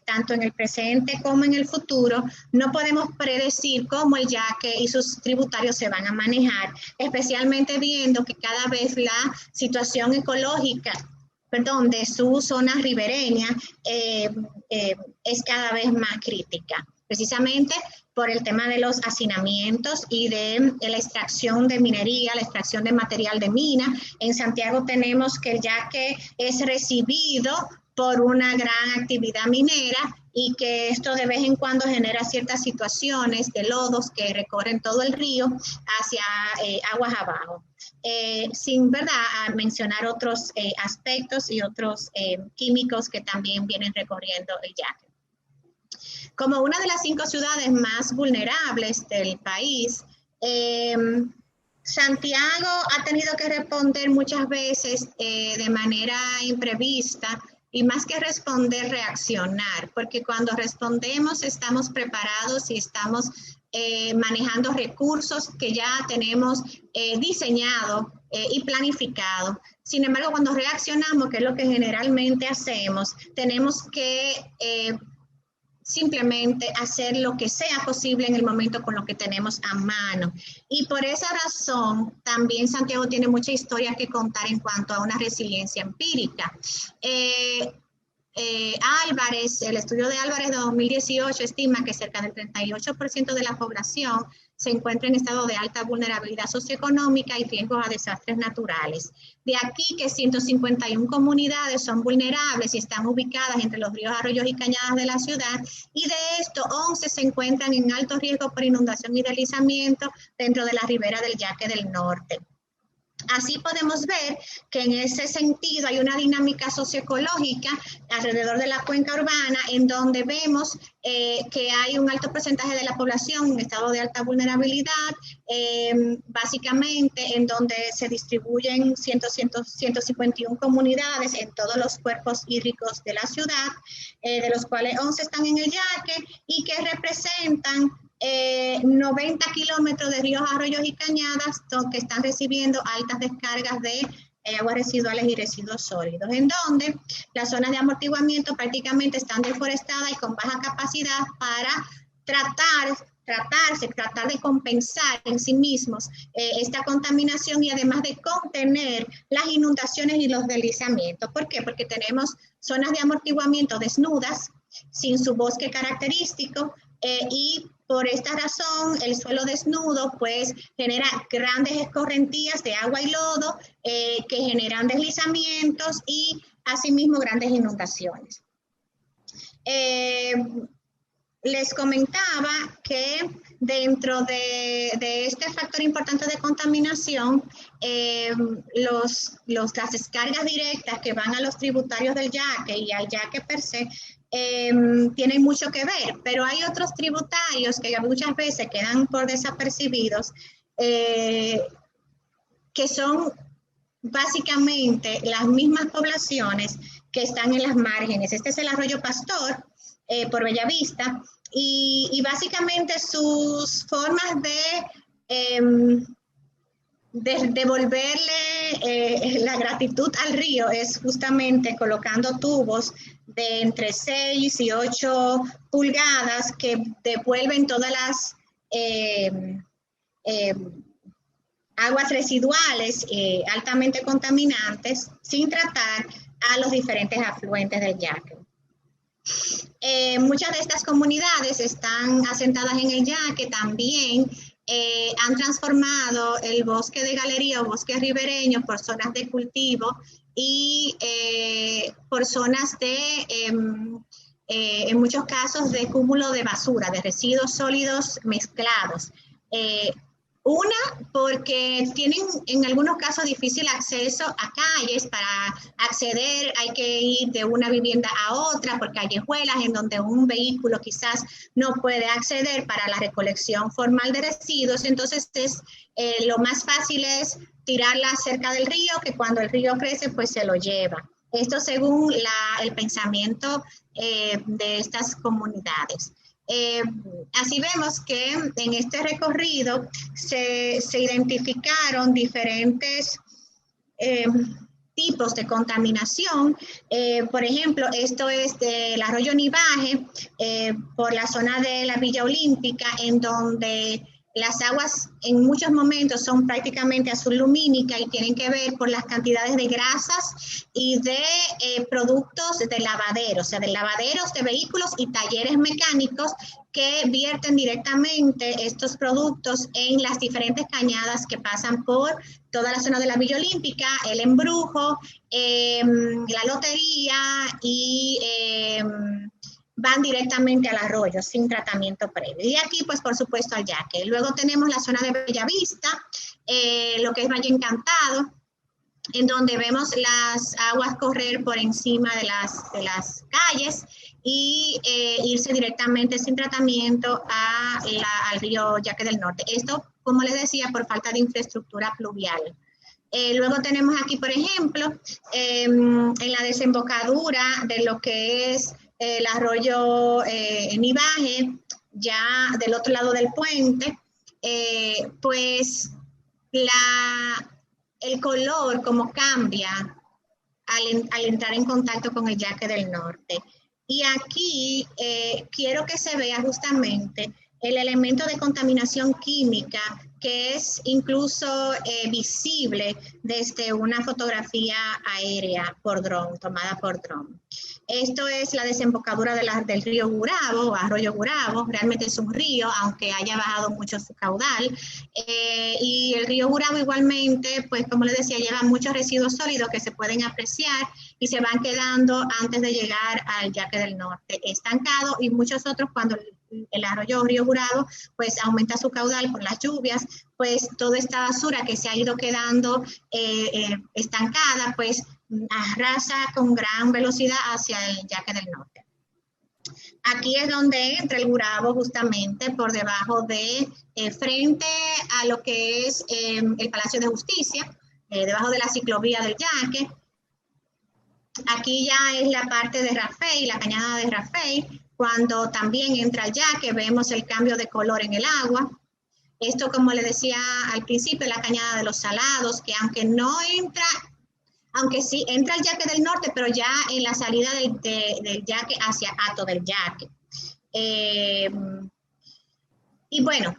tanto en el presente como en el futuro, no podemos predecir cómo el Yaque y sus tributarios se van a manejar, especialmente viendo que cada vez la situación ecológica, de su zona ribereña es cada vez más crítica, precisamente por el tema de los hacinamientos y de la extracción de minería, la extracción de material de mina. En Santiago tenemos que el Yaque es recibido por una gran actividad minera y que esto de vez en cuando genera ciertas situaciones de lodos que recorren todo el río hacia aguas abajo. Sin mencionar otros aspectos y otros químicos que también vienen recorriendo el Yaque. Como una de las 5 ciudades más vulnerables del país, Santiago ha tenido que responder muchas veces de manera imprevista, y más que responder, reaccionar, porque cuando respondemos estamos preparados y estamos manejando recursos que ya tenemos diseñado y planificado. Sin embargo, cuando reaccionamos, que es lo que generalmente hacemos, tenemos que simplemente hacer lo que sea posible en el momento con lo que tenemos a mano. Y por esa razón, también Santiago tiene mucha historia que contar en cuanto a una resiliencia empírica. Álvarez, el estudio de Álvarez de 2018 estima que cerca del 38% de la población se encuentra en estado de alta vulnerabilidad socioeconómica y riesgos a desastres naturales. De aquí que 151 comunidades son vulnerables y están ubicadas entre los ríos, arroyos y cañadas de la ciudad, y de esto 11 se encuentran en alto riesgo por inundación y deslizamiento dentro de la ribera del Yaque del Norte. Así podemos ver que en ese sentido hay una dinámica socioecológica alrededor de la cuenca urbana en donde vemos que hay un alto porcentaje de la población en estado de alta vulnerabilidad, básicamente en donde se distribuyen 151 comunidades en todos los cuerpos hídricos de la ciudad, de los cuales 11 están en el Yaque y que representan 90 kilómetros de ríos, arroyos y cañadas que están recibiendo altas descargas de aguas residuales y residuos sólidos, en donde las zonas de amortiguamiento prácticamente están deforestadas y con baja capacidad para tratar de compensar en sí mismos esta contaminación y además de contener las inundaciones y los deslizamientos. ¿Por qué? Porque tenemos zonas de amortiguamiento desnudas, sin su bosque característico, y por esta razón el suelo desnudo pues genera grandes escorrentías de agua y lodo que generan deslizamientos y asimismo grandes inundaciones. Les comentaba que dentro de este factor importante de contaminación, las descargas directas que van a los tributarios del yaque y al yaque per se, tienen mucho que ver, pero hay otros tributarios que muchas veces quedan por desapercibidos, que son básicamente las mismas poblaciones que están en las márgenes. Este es el arroyo Pastor, por Bellavista, y básicamente sus formas de devolverle la gratitud al río es justamente colocando tubos de entre 6 y 8 pulgadas que devuelven todas las aguas residuales altamente contaminantes sin tratar a los diferentes afluentes del yaque. Muchas de estas comunidades están asentadas en el yaque, también han transformado el bosque de galería o bosque ribereño por zonas de cultivo y por zonas de, en muchos casos, de cúmulo de basura, de residuos sólidos mezclados. Una, porque tienen en algunos casos difícil acceso a calles. Para acceder hay que ir de una vivienda a otra por callejuelas en donde un vehículo quizás no puede acceder para la recolección formal de residuos. Entonces lo más fácil es tirarla cerca del río, que cuando el río crece pues se lo lleva. Esto según el pensamiento de estas comunidades. Así vemos que en este recorrido se identificaron diferentes tipos de contaminación. Por ejemplo, esto es del arroyo Nivaje, por la zona de la Villa Olímpica, en donde las aguas en muchos momentos son prácticamente azul lumínica y tienen que ver por las cantidades de grasas y de productos de lavadero, o sea, de lavaderos de vehículos y talleres mecánicos que vierten directamente estos productos en las diferentes cañadas que pasan por toda la zona de la Villa Olímpica, el Embrujo, la Lotería y van directamente al arroyo sin tratamiento previo. Y aquí, pues, por supuesto, al yaque. Luego tenemos la zona de Bellavista, lo que es Valle Encantado, en donde vemos las aguas correr por encima de las calles y irse directamente sin tratamiento al río Yaque del Norte. Esto, como les decía, por falta de infraestructura pluvial. Luego tenemos aquí, por ejemplo, en la desembocadura de lo que es el arroyo Nivaje, ya del otro lado del puente, pues el color como cambia al entrar en contacto con el Yaque del Norte. Y aquí quiero que se vea justamente el elemento de contaminación química que es incluso visible desde una fotografía aérea por dron, tomada por dron. Esto es la desembocadura del río Gurabo o arroyo Gurabo. Realmente es un río, aunque haya bajado mucho su caudal. Y el río Gurabo igualmente, pues como les decía, lleva muchos residuos sólidos que se pueden apreciar y se van quedando antes de llegar al Yaque del Norte estancado, y muchos otros cuando el arroyo Río Gurabo pues aumenta su caudal con las lluvias, pues toda esta basura que se ha ido quedando estancada pues arrasa con gran velocidad hacia el Yaque del Norte. Aquí es donde entra el Gurabo, justamente por debajo de, frente a lo que es el Palacio de Justicia, debajo de la ciclovía del Yaque. Aquí ya es la parte de Rafey, la cañada de Rafey, Cuando también entra el yaque, vemos el cambio de color en el agua. Esto, como le decía al principio, la cañada de los Salados, que aunque no entra, aunque sí entra el yaque del norte, pero ya en la salida del yaque hacia Hato del Yaque. Y bueno,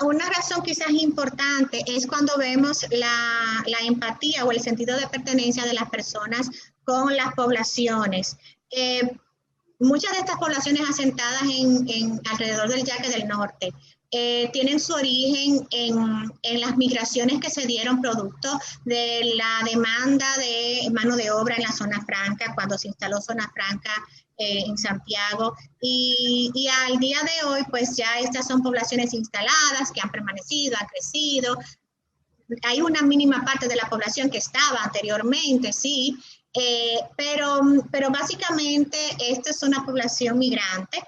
una razón quizás importante es cuando vemos la empatía o el sentido de pertenencia de las personas con las poblaciones. Muchas de estas poblaciones asentadas alrededor del Yaque del Norte tienen su origen en las migraciones que se dieron producto de la demanda de mano de obra en la zona franca, cuando se instaló zona franca en Santiago, y al día de hoy pues ya estas son poblaciones instaladas que han permanecido, han crecido. Hay una mínima parte de la población que estaba anteriormente, sí, pero básicamente esta es una población migrante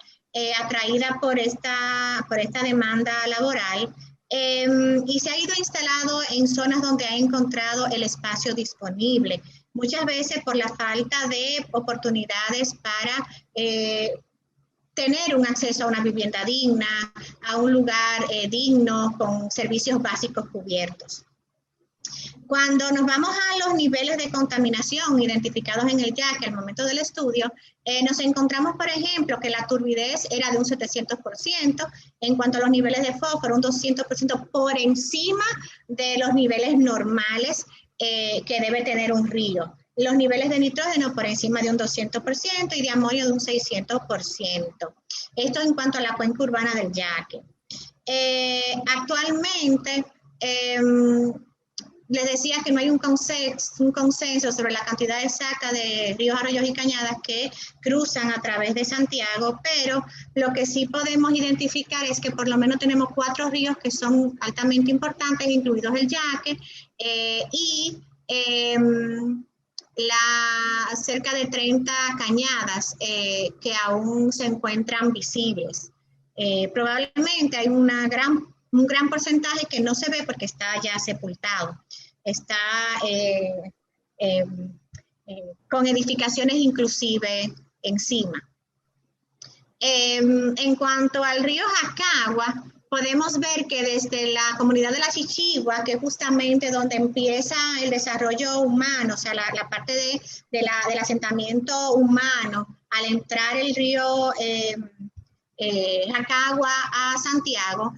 atraída por esta demanda laboral, y se ha ido instalado en zonas donde ha encontrado el espacio disponible, muchas veces por la falta de oportunidades para tener un acceso a una vivienda digna, a un lugar digno con servicios básicos cubiertos. Cuando nos vamos a los niveles de contaminación identificados en el yaque al momento del estudio, nos encontramos, por ejemplo, que la turbidez era de un 700%, en cuanto a los niveles de fósforo, un 200% por encima de los niveles normales que debe tener un río. Los niveles de nitrógeno por encima de un 200% y de amonio de un 600%. Esto en cuanto a la cuenca urbana del yaque. Actualmente, les decía que no hay un consenso sobre la cantidad exacta de ríos, arroyos y cañadas que cruzan a través de Santiago, pero lo que sí podemos identificar es que por lo menos tenemos 4 ríos que son altamente importantes, incluidos el Yaque, y cerca de 30 cañadas que aún se encuentran visibles. Probablemente hay un gran porcentaje que no se ve porque está ya sepultado, está con edificaciones inclusive encima. En cuanto al río Jacagua, podemos ver que desde la comunidad de la Chichigua, que es justamente donde empieza el desarrollo humano, o sea, la parte del asentamiento humano, al entrar el río Jacagua a Santiago,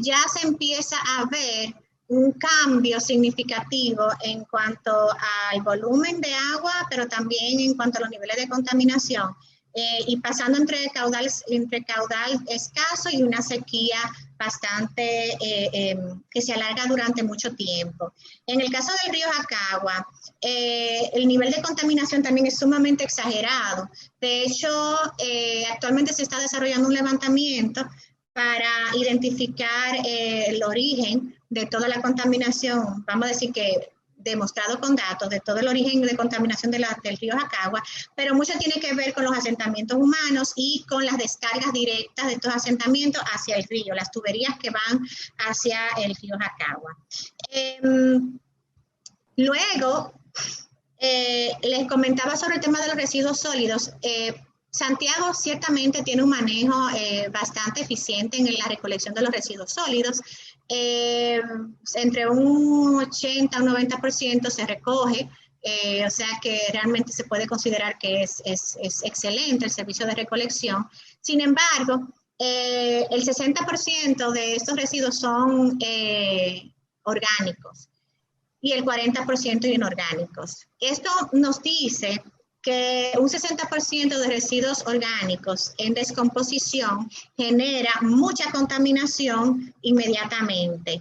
ya se empieza a ver un cambio significativo en cuanto al volumen de agua, pero también en cuanto a los niveles de contaminación, y pasando entre caudal escaso y una sequía bastante que se alarga durante mucho tiempo. En el caso del río Jacagua, el nivel de contaminación también es sumamente exagerado. De hecho, actualmente se está desarrollando un levantamiento para identificar el origen de toda la contaminación, vamos a decir que demostrado con datos de todo el origen de contaminación del río Jacagua, pero mucho tiene que ver con los asentamientos humanos y con las descargas directas de estos asentamientos hacia el río, las tuberías que van hacia el río Jacagua. Luego, les comentaba sobre el tema de los residuos sólidos. Santiago ciertamente tiene un manejo bastante eficiente en la recolección de los residuos sólidos. Entre un 80 a un 90% se recoge, o sea que realmente se puede considerar que es excelente el servicio de recolección. Sin embargo, el 60% de estos residuos son orgánicos y el 40% inorgánicos. Esto nos dice que un 60% de residuos orgánicos en descomposición genera mucha contaminación inmediatamente,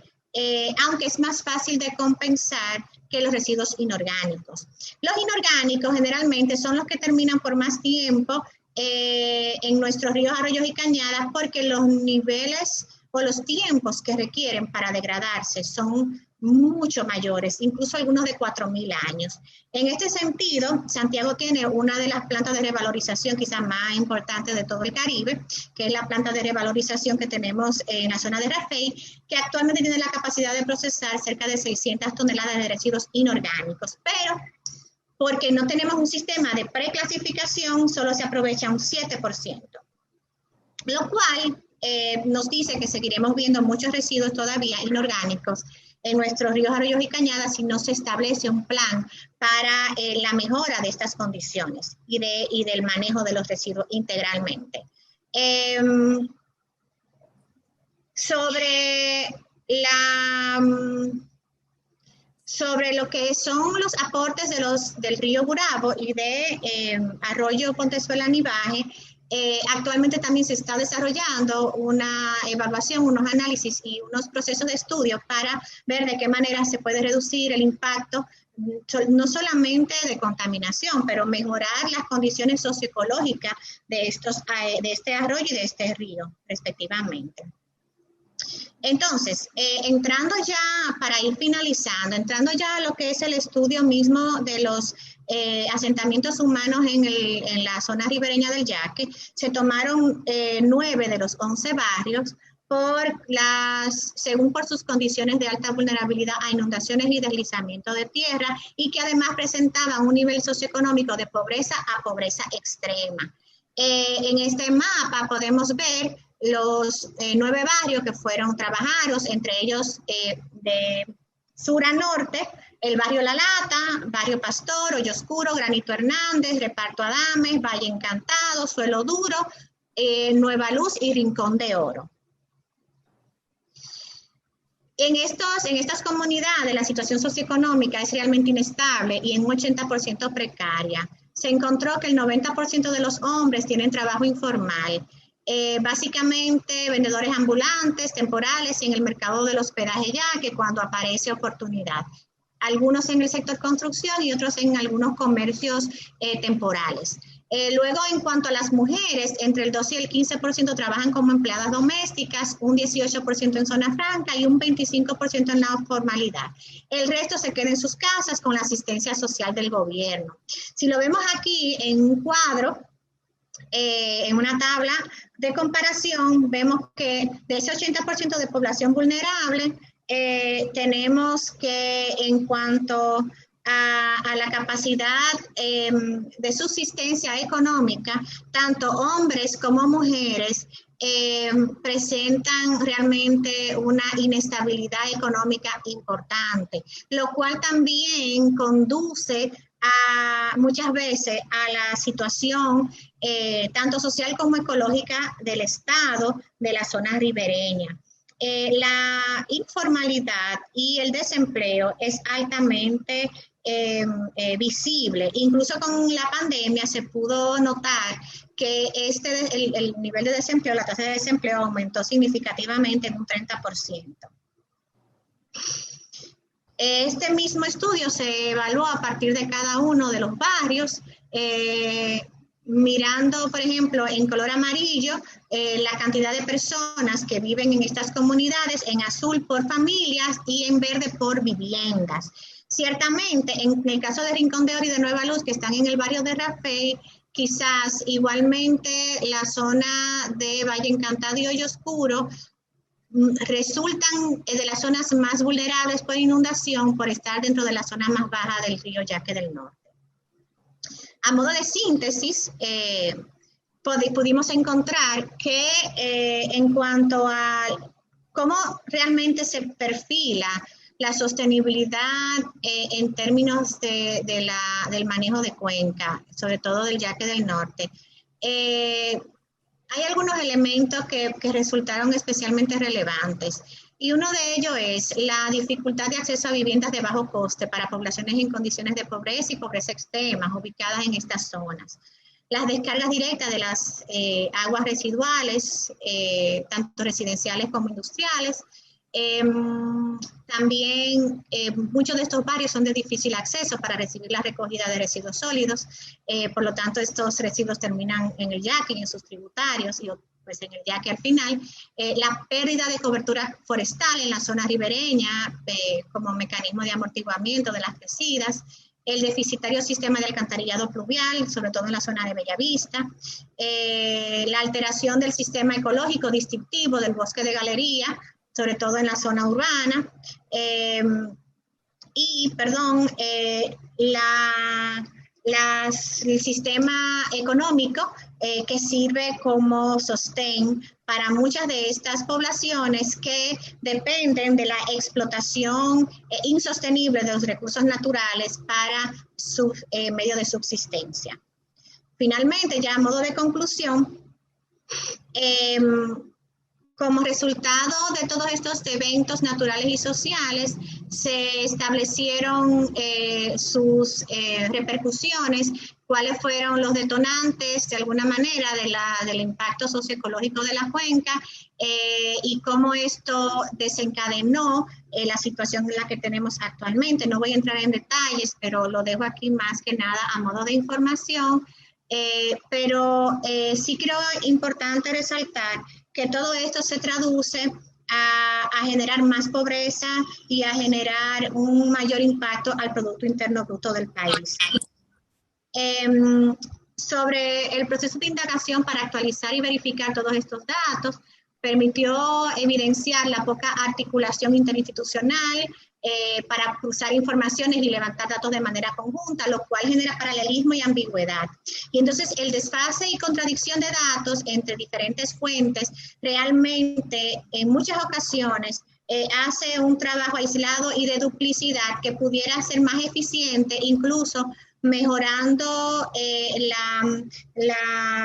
aunque es más fácil de compensar que los residuos inorgánicos. Los inorgánicos generalmente son los que terminan por más tiempo en nuestros ríos, arroyos y cañadas, porque los niveles o los tiempos que requieren para degradarse son mucho mayores, incluso algunos de 4.000 años. En este sentido, Santiago tiene una de las plantas de revalorización quizás más importantes de todo el Caribe, que es la planta de revalorización que tenemos en la zona de Rafey, que actualmente tiene la capacidad de procesar cerca de 600 toneladas de residuos inorgánicos. Pero porque no tenemos un sistema de preclasificación, solo se aprovecha un 7%, lo cual nos dice que seguiremos viendo muchos residuos todavía inorgánicos en nuestros ríos, arroyos y cañadas si no se establece un plan para la mejora de estas condiciones y del manejo de los residuos integralmente. Sobre lo que son los aportes del río Gurabo y de arroyo Pontezuela-Nivaje, actualmente también se está desarrollando una evaluación, unos análisis y unos procesos de estudio para ver de qué manera se puede reducir el impacto, no solamente de contaminación, pero mejorar las condiciones socioecológicas de este arroyo y de este río, respectivamente. Entonces, entrando ya, para ir finalizando, entrando ya a lo que es el estudio mismo de los asentamientos humanos en la zona ribereña del Yaque, se tomaron 9 de los 11 barrios según por sus condiciones de alta vulnerabilidad a inundaciones y deslizamiento de tierra, y que además presentaban un nivel socioeconómico de pobreza a pobreza extrema. En este mapa podemos ver los 9 barrios que fueron trabajados, entre ellos de sur a norte, el barrio La Lata, barrio Pastor, Hoyo Oscuro, Granito Hernández, Reparto Adames, Valle Encantado, Suelo Duro, Nueva Luz y Rincón de Oro. En estas comunidades la situación socioeconómica es realmente inestable y en un 80% precaria. Se encontró que el 90% de los hombres tienen trabajo informal, básicamente vendedores ambulantes, temporales y en el mercado del hospedaje ya que cuando aparece oportunidad. Algunos en el sector construcción y otros en algunos comercios temporales. Luego, en cuanto a las mujeres, entre el 12 y el 15% trabajan como empleadas domésticas, un 18% en zona franca y un 25% en la formalidad. El resto se queda en sus casas con la asistencia social del gobierno. Si lo vemos aquí en un cuadro, en una tabla de comparación, vemos que de ese 80% de población vulnerable, tenemos que en cuanto a la capacidad de subsistencia económica, tanto hombres como mujeres presentan realmente una inestabilidad económica importante, lo cual también conduce muchas veces a la situación tanto social como ecológica del estado de la zona ribereña. La informalidad y el desempleo es altamente visible. Incluso con la pandemia se pudo notar que el nivel de desempleo, la tasa de desempleo aumentó significativamente en un 30%. Este mismo estudio se evaluó a partir de cada uno de los barrios, mirando, por ejemplo, en color amarillo, la cantidad de personas que viven en estas comunidades, en azul por familias y en verde por viviendas. Ciertamente, en el caso de Rincón de Oro y de Nueva Luz, que están en el barrio de Rafey, quizás igualmente la zona de Valle Encantado y Hoyo Oscuro resultan de las zonas más vulnerables por inundación por estar dentro de la zona más baja del río Yaque del Norte. A modo de síntesis, pudimos encontrar que en cuanto a cómo realmente se perfila la sostenibilidad en términos del manejo de cuenca, sobre todo del Yaque del Norte, hay algunos elementos que resultaron especialmente relevantes. Y uno de ellos es la dificultad de acceso a viviendas de bajo coste para poblaciones en condiciones de pobreza y pobreza extrema ubicadas en estas zonas. Las descargas directas de las aguas residuales, tanto residenciales como industriales. También muchos de estos barrios son de difícil acceso para recibir la recogida de residuos sólidos. Por lo tanto, estos residuos terminan en el Yaque y en sus tributarios y pues en el Yaque al final. La pérdida de cobertura forestal en la zona ribereña como mecanismo de amortiguamiento de las crecidas, el deficitario sistema de alcantarillado pluvial, sobre todo en la zona de Bellavista, la alteración del sistema ecológico distintivo del bosque de galería, sobre todo en la zona urbana, el sistema económico que sirve como sostén para muchas de estas poblaciones que dependen de la explotación insostenible de los recursos naturales para su medio de subsistencia. Finalmente, ya a modo de conclusión, como resultado de todos estos eventos naturales y sociales, se establecieron sus repercusiones, cuáles fueron los detonantes de alguna manera del impacto socioecológico de la cuenca y cómo esto desencadenó la situación en la que tenemos actualmente. No voy a entrar en detalles, pero lo dejo aquí más que nada a modo de información. Pero sí creo importante resaltar que todo esto se traduce a generar más pobreza y a generar un mayor impacto al Producto Interno Bruto del país. Sobre el proceso de indagación para actualizar y verificar todos estos datos, permitió evidenciar la poca articulación interinstitucional para cruzar informaciones y levantar datos de manera conjunta, lo cual genera paralelismo y ambigüedad. Y entonces el desfase y contradicción de datos entre diferentes fuentes realmente en muchas ocasiones hace un trabajo aislado y de duplicidad que pudiera ser más eficiente, incluso mejorando la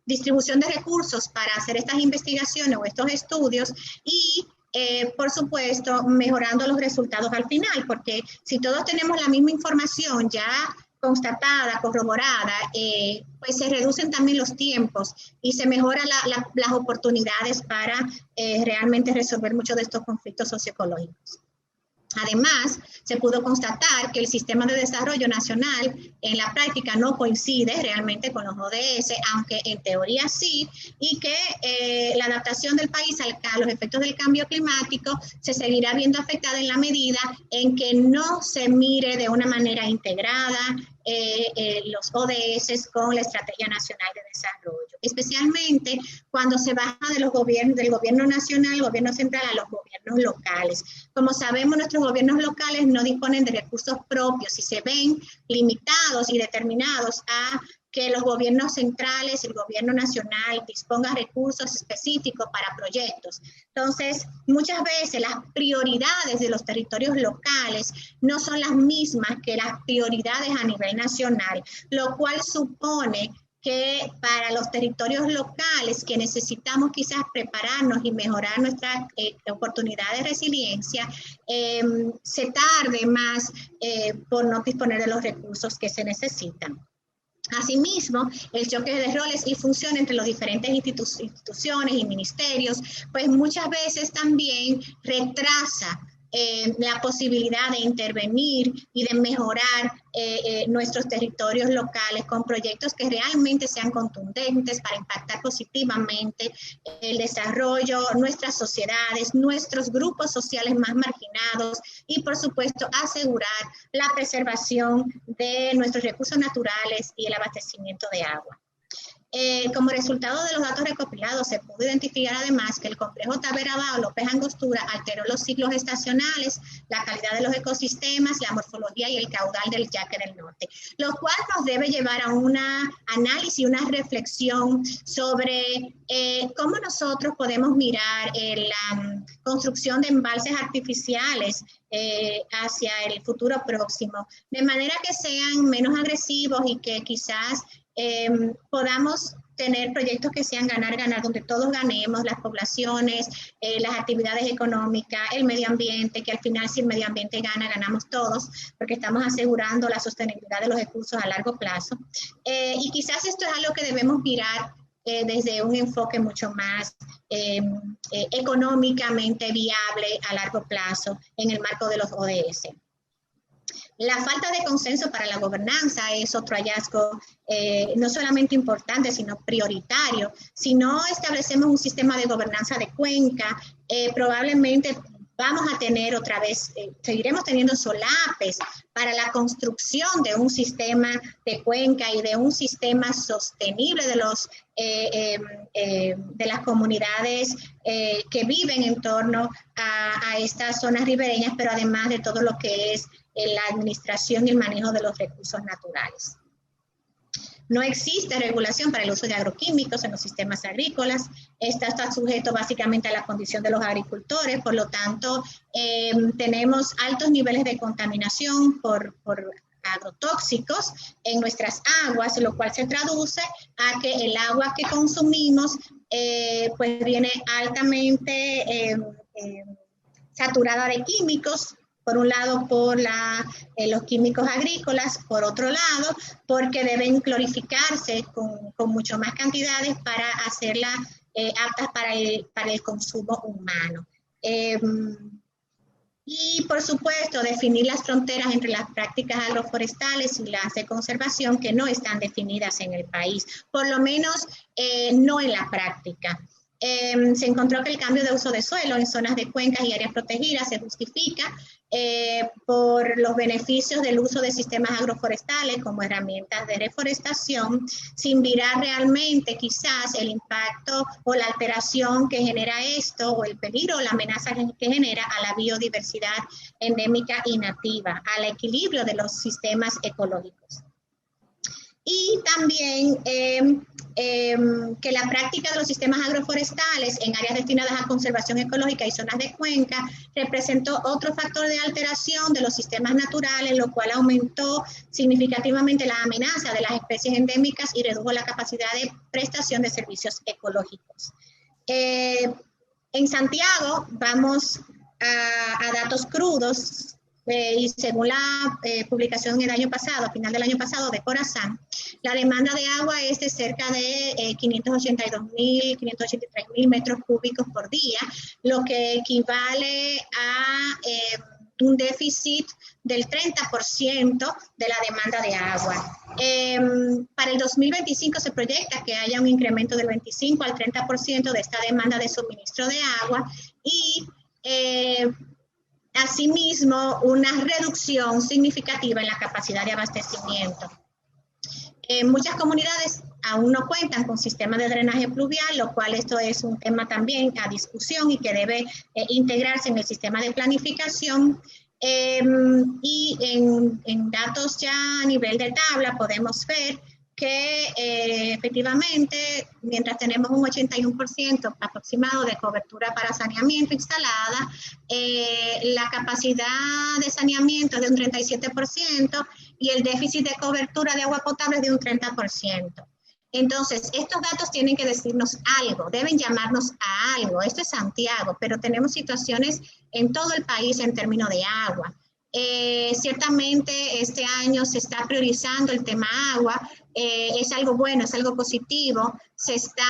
distribución de recursos para hacer estas investigaciones o estos estudios y por supuesto, mejorando los resultados al final, porque si todos tenemos la misma información ya constatada, corroborada, pues se reducen también los tiempos y se mejoran las oportunidades para realmente resolver muchos de estos conflictos socioecológicos. Además, se pudo constatar que el sistema de desarrollo nacional en la práctica no coincide realmente con los ODS, aunque en teoría sí, y que la adaptación del país a los efectos del cambio climático se seguirá viendo afectada en la medida en que no se mire de una manera integrada los ODS con la Estrategia Nacional de Desarrollo, especialmente cuando se baja de los gobiernos, del gobierno nacional, el gobierno central, a los gobiernos locales. Como sabemos, nuestros gobiernos locales no disponen de recursos propios y se ven limitados y determinados a que los gobiernos centrales, el gobierno nacional disponga recursos específicos para proyectos. Entonces, muchas veces las prioridades de los territorios locales no son las mismas que las prioridades a nivel nacional, lo cual supone que para los territorios locales que necesitamos quizás prepararnos y mejorar nuestra oportunidad de resiliencia, se tarde más por no disponer de los recursos que se necesitan. Asimismo, el choque de roles y funciones entre las diferentes instituciones y ministerios, pues muchas veces también retrasa la posibilidad de intervenir y de mejorar nuestros territorios locales con proyectos que realmente sean contundentes para impactar positivamente el desarrollo, nuestras sociedades, nuestros grupos sociales más marginados y, por supuesto, asegurar la preservación de nuestros recursos naturales y el abastecimiento de agua. Como resultado de los datos recopilados, se pudo identificar además que el complejo Tavera-Bao López Angostura alteró los ciclos estacionales, la calidad de los ecosistemas, la morfología y el caudal del Yaque del Norte, lo cual nos debe llevar a un análisis, una reflexión sobre cómo nosotros podemos mirar la construcción de embalses artificiales hacia el futuro próximo, de manera que sean menos agresivos y que quizás podamos tener proyectos que sean ganar-ganar, donde todos ganemos, las poblaciones, las actividades económicas, el medio ambiente, que al final si el medio ambiente gana, ganamos todos, porque estamos asegurando la sostenibilidad de los recursos a largo plazo. Y quizás esto es algo que debemos mirar desde un enfoque mucho más económicamente viable a largo plazo en el marco de los ODS. La falta de consenso para la gobernanza es otro hallazgo no solamente importante, sino prioritario. Si no establecemos un sistema de gobernanza de cuenca, probablemente vamos a tener otra vez, seguiremos teniendo solapes para la construcción de un sistema de cuenca y de un sistema sostenible de las comunidades que viven en torno a estas zonas ribereñas, pero además de todo lo que es la administración y el manejo de los recursos naturales. No existe regulación para el uso de agroquímicos en los sistemas agrícolas. Está sujeto básicamente a la condición de los agricultores, por lo tanto, tenemos altos niveles de contaminación por agrotóxicos en nuestras aguas, lo cual se traduce a que el agua que consumimos pues viene altamente saturada de químicos, por un lado por los químicos agrícolas, por otro lado porque deben clorificarse con mucho más cantidades para hacerlas aptas para el consumo humano. Y por supuesto definir las fronteras entre las prácticas agroforestales y las de conservación que no están definidas en el país, por lo menos no en la práctica. Se encontró que el cambio de uso de suelo en zonas de cuencas y áreas protegidas se justifica por los beneficios del uso de sistemas agroforestales como herramientas de reforestación, sin mirar realmente quizás el impacto o la alteración que genera esto, o el peligro o la amenaza que genera a la biodiversidad endémica y nativa, al equilibrio de los sistemas ecológicos. Y también que la práctica de los sistemas agroforestales en áreas destinadas a conservación ecológica y zonas de cuenca representó otro factor de alteración de los sistemas naturales, lo cual aumentó significativamente la amenaza de las especies endémicas y redujo la capacidad de prestación de servicios ecológicos. En Santiago vamos a datos crudos. Y según la publicación el año pasado, a final del año pasado de Corazán, la demanda de agua es de cerca de 583.000 metros cúbicos por día, lo que equivale a un déficit del 30% de la demanda de agua. Para el 2025 se proyecta que haya un incremento del 25 al 30% de esta demanda de suministro de agua y asimismo, una reducción significativa en la capacidad de abastecimiento. Muchas comunidades aún no cuentan con sistemas de drenaje pluvial, lo cual esto es un tema también a discusión y que debe integrarse en el sistema de planificación. Y en datos ya a nivel de tabla podemos ver que efectivamente, mientras tenemos un 81% aproximado de cobertura para saneamiento instalada, la capacidad de saneamiento es de un 37% y el déficit de cobertura de agua potable es de un 30%. Entonces, estos datos tienen que decirnos algo, deben llamarnos a algo. Esto es Santiago, pero tenemos situaciones en todo el país en términos de agua. Ciertamente este año se está priorizando el tema agua, es algo bueno, es algo positivo, se está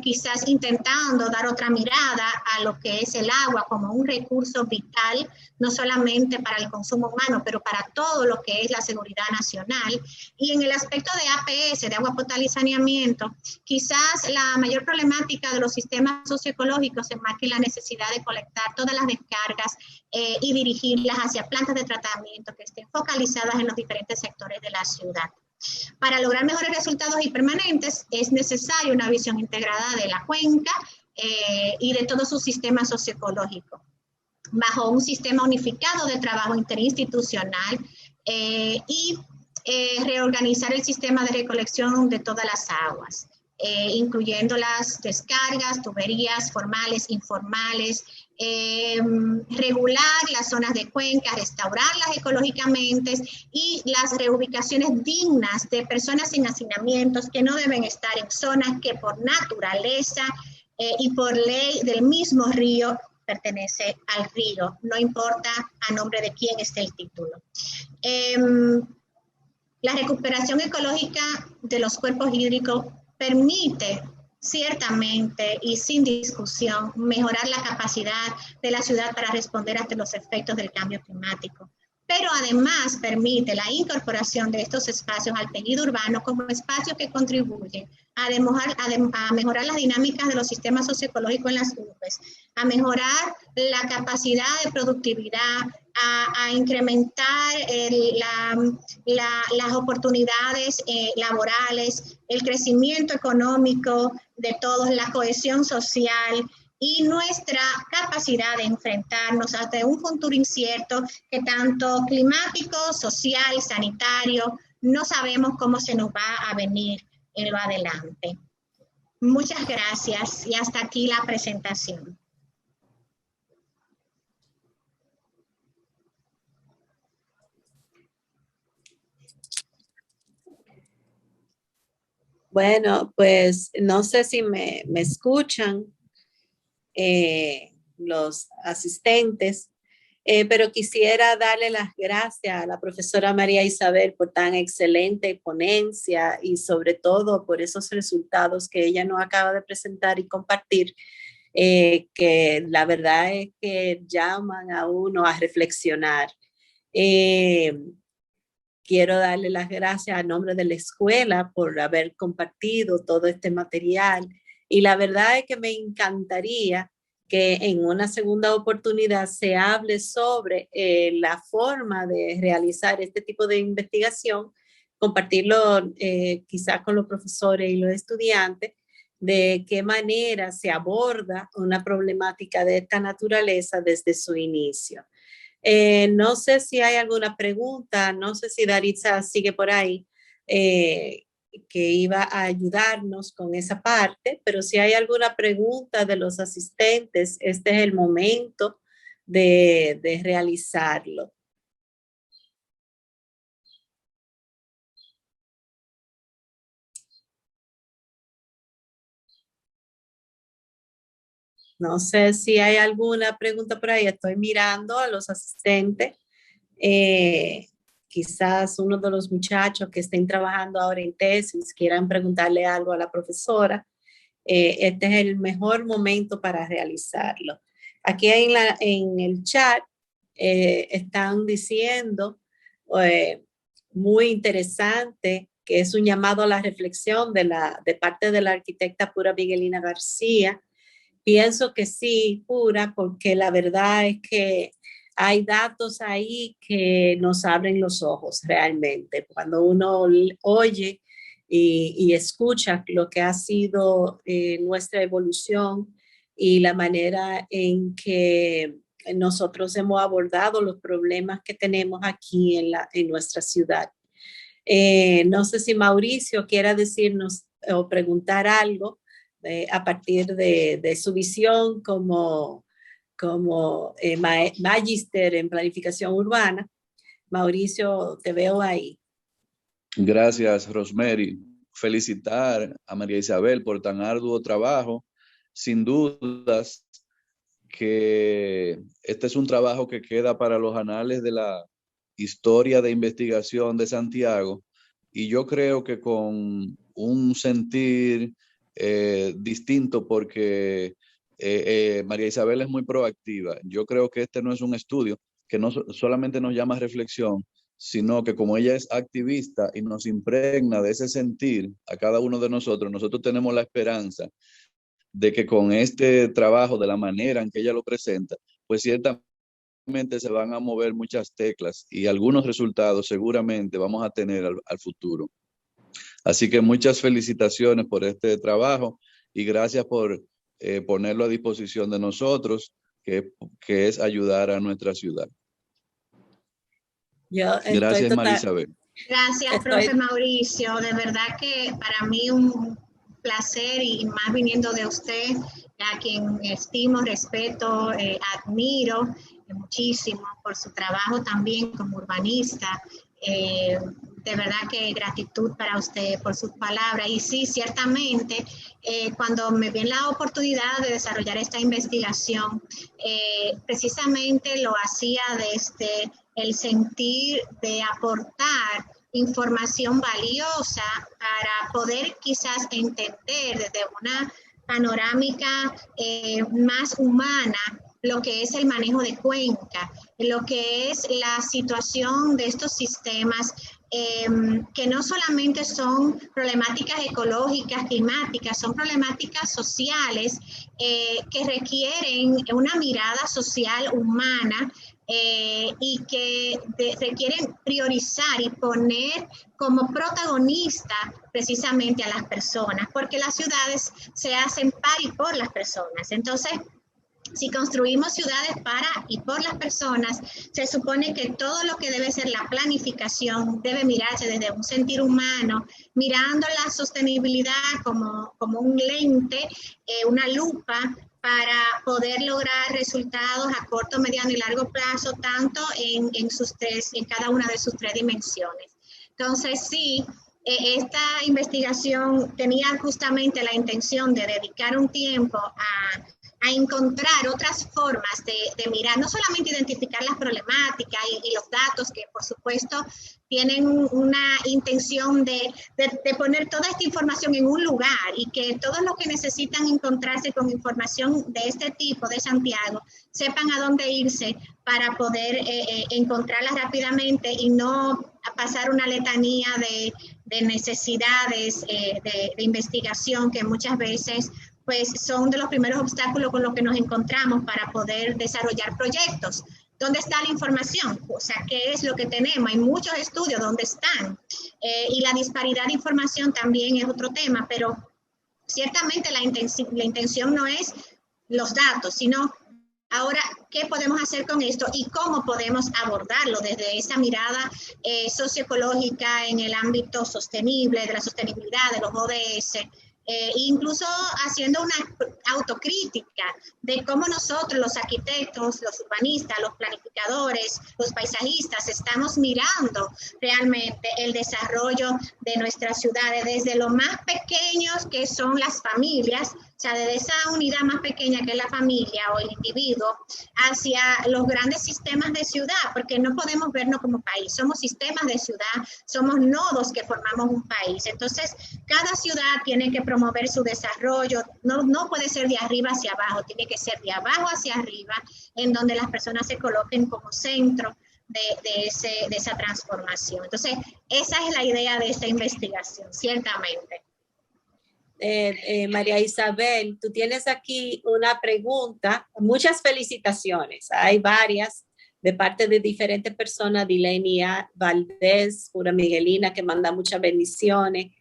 quizás intentando dar otra mirada a lo que es el agua como un recurso vital, no solamente para el consumo humano, pero para todo lo que es la seguridad nacional. Y en el aspecto de APS, de agua potable y saneamiento, quizás la mayor problemática de los sistemas socioecológicos se enmarca en la necesidad de colectar todas las descargas y dirigirlas hacia plantas de tratamiento que estén focalizadas en los diferentes sectores de la ciudad. Para lograr mejores resultados y permanentes es necesaria una visión integrada de la cuenca y de todo su sistema socioecológico, bajo un sistema unificado de trabajo interinstitucional y reorganizar el sistema de recolección de todas las aguas, incluyendo las descargas, tuberías formales, informales, regular las zonas de cuenca, restaurarlas ecológicamente y las reubicaciones dignas de personas sin hacinamientos que no deben estar en zonas que por naturaleza y por ley del mismo río pertenece al río, no importa a nombre de quién esté el título. La recuperación ecológica de los cuerpos hídricos permite ciertamente y sin discusión mejorar la capacidad de la ciudad para responder ante los efectos del cambio climático, pero además permite la incorporación de estos espacios al tejido urbano como espacios que contribuyen a mejorar las dinámicas de los sistemas socioecológicos en las urbes, a mejorar la capacidad de productividad, a incrementar las oportunidades laborales, el crecimiento económico de todos, la cohesión social y nuestra capacidad de enfrentarnos ante un futuro incierto que tanto climático, social, sanitario, no sabemos cómo se nos va a venir en lo adelante. Muchas gracias y hasta aquí la presentación. Bueno, pues no sé si me escuchan los asistentes, pero quisiera darle las gracias a la profesora María Isabel por tan excelente ponencia y sobre todo por esos resultados que ella nos acaba de presentar y compartir, que la verdad es que llaman a uno a reflexionar. Quiero darle las gracias a nombre de la escuela por haber compartido todo este material y la verdad es que me encantaría que en una segunda oportunidad se hable sobre la forma de realizar este tipo de investigación, compartirlo quizás con los profesores y los estudiantes, de qué manera se aborda una problemática de esta naturaleza desde su inicio. No sé si hay alguna pregunta, no sé si Daritza sigue por ahí, que iba a ayudarnos con esa parte, pero si hay alguna pregunta de los asistentes, este es el momento de realizarlo. No sé si hay alguna pregunta por ahí. Estoy mirando a los asistentes. Quizás uno de los muchachos que estén trabajando ahora en tesis quieran preguntarle algo a la profesora. Este es el mejor momento para realizarlo. Aquí en el chat están diciendo muy interesante que es un llamado a la reflexión de parte de la arquitecta Pura Miguelina García. Pienso que sí, Pura, porque la verdad es que hay datos ahí que nos abren los ojos realmente. Cuando uno oye y escucha lo que ha sido nuestra evolución y la manera en que nosotros hemos abordado los problemas que tenemos aquí en nuestra ciudad. No sé si Mauricio quiera decirnos o preguntar algo a partir de su visión como magíster en planificación urbana. Mauricio, te veo ahí. Gracias, Rosemary. Felicitar a María Isabel por tan arduo trabajo. Sin dudas que este es un trabajo que queda para los anales de la historia de investigación de Santiago, y yo creo que con un sentir distinto, porque María Isabel es muy proactiva. Yo creo que este no es un estudio que no solamente nos llama a reflexión, sino que como ella es activista y nos impregna de ese sentir a cada uno de nosotros, nosotros tenemos la esperanza de que con este trabajo, de la manera en que ella lo presenta, pues ciertamente se van a mover muchas teclas y algunos resultados seguramente vamos a tener al futuro. Así que muchas felicitaciones por este trabajo y gracias por ponerlo a disposición de nosotros, que es ayudar a nuestra ciudad. Gracias, María Isabel. Gracias, profe Mauricio. De verdad que para mí un placer, y más viniendo de usted, a quien estimo, respeto, admiro muchísimo por su trabajo también como urbanista. De verdad que gratitud para usted por sus palabras. Y sí, ciertamente, cuando me vi en la oportunidad de desarrollar esta investigación, precisamente lo hacía desde el sentir de aportar información valiosa para poder quizás entender desde una panorámica más humana lo que es el manejo de cuenca, lo que es la situación de estos sistemas que no solamente son problemáticas ecológicas, climáticas, son problemáticas sociales que requieren una mirada social humana y que requieren priorizar y poner como protagonista precisamente a las personas, porque las ciudades se hacen para y por las personas. Entonces, si construimos ciudades para y por las personas, se supone que todo lo que debe ser la planificación debe mirarse desde un sentir humano, mirando la sostenibilidad como un lente, una lupa, para poder lograr resultados a corto, mediano y largo plazo, tanto en cada una de sus tres dimensiones. Entonces, sí, esta investigación tenía justamente la intención de dedicar un tiempo a encontrar otras formas de mirar, no solamente identificar las problemáticas y los datos que por supuesto tienen una intención de poner toda esta información en un lugar y que todos los que necesitan encontrarse con información de este tipo de Santiago sepan a dónde irse para poder encontrarlas rápidamente y no pasar una letanía de necesidades de investigación que muchas veces pues son de los primeros obstáculos con los que nos encontramos para poder desarrollar proyectos. ¿Dónde está la información? O sea, ¿qué es lo que tenemos? Hay muchos estudios, ¿dónde están? Y la disparidad de información también es otro tema, pero ciertamente la intención no es los datos, sino ahora, ¿qué podemos hacer con esto y cómo podemos abordarlo desde esa mirada socioecológica en el ámbito sostenible, de la sostenibilidad, de los ODS? Incluso haciendo una autocrítica de cómo nosotros, los arquitectos, los urbanistas, los planificadores, los paisajistas, estamos mirando realmente el desarrollo de nuestras ciudades, desde lo más pequeños que son las familias, o sea, desde esa unidad más pequeña que es la familia o el individuo, hacia los grandes sistemas de ciudad, porque no podemos vernos como país, somos sistemas de ciudad, somos nodos que formamos un país. Entonces, cada ciudad tiene que promover su desarrollo, no puede ser de arriba hacia abajo, tiene que ser de abajo hacia arriba, en donde las personas se coloquen como centro de esa transformación. Entonces, esa es la idea de esta investigación, ciertamente. María Isabel, tú tienes aquí una pregunta. Muchas felicitaciones. Hay varias de parte de diferentes personas. Dilenia Valdés, Pura Miguelina, que manda muchas bendiciones.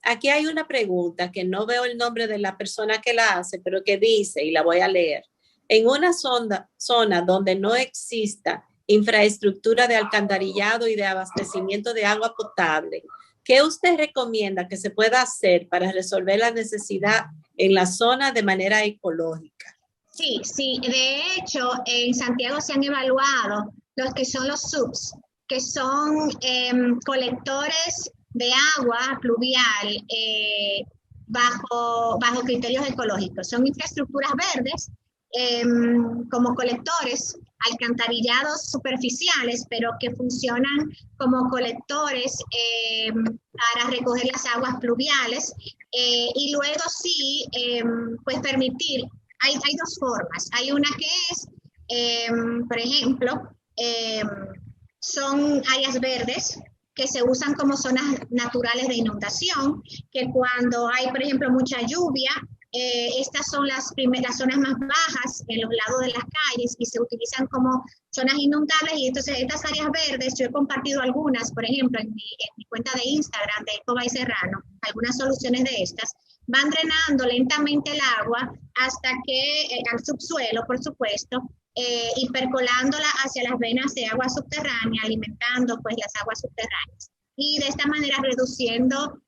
Aquí hay una pregunta que no veo el nombre de la persona que la hace, pero que dice, y la voy a leer. En una zona donde no exista infraestructura de alcantarillado y de abastecimiento de agua potable, ¿qué usted recomienda que se pueda hacer para resolver la necesidad en la zona de manera ecológica? Sí, de hecho, en Santiago se han evaluado los que son los SUBs, que son colectores de agua pluvial bajo criterios ecológicos. Son infraestructuras verdes como colectores, alcantarillados superficiales, pero que funcionan como colectores para recoger las aguas pluviales y luego sí, pues permitir, hay dos formas. Hay una que es, por ejemplo, son áreas verdes que se usan como zonas naturales de inundación, que cuando hay, por ejemplo, mucha lluvia, estas son las zonas más bajas en los lados de las calles y se utilizan como zonas inundables. Y entonces estas áreas verdes, yo he compartido algunas, por ejemplo, en mi cuenta de Instagram de Ecobay Serrano, algunas soluciones de estas, van drenando lentamente el agua hasta que al subsuelo, por supuesto, y percolándola hacia las venas de agua subterránea, alimentando pues las aguas subterráneas. Y de esta manera reduciendo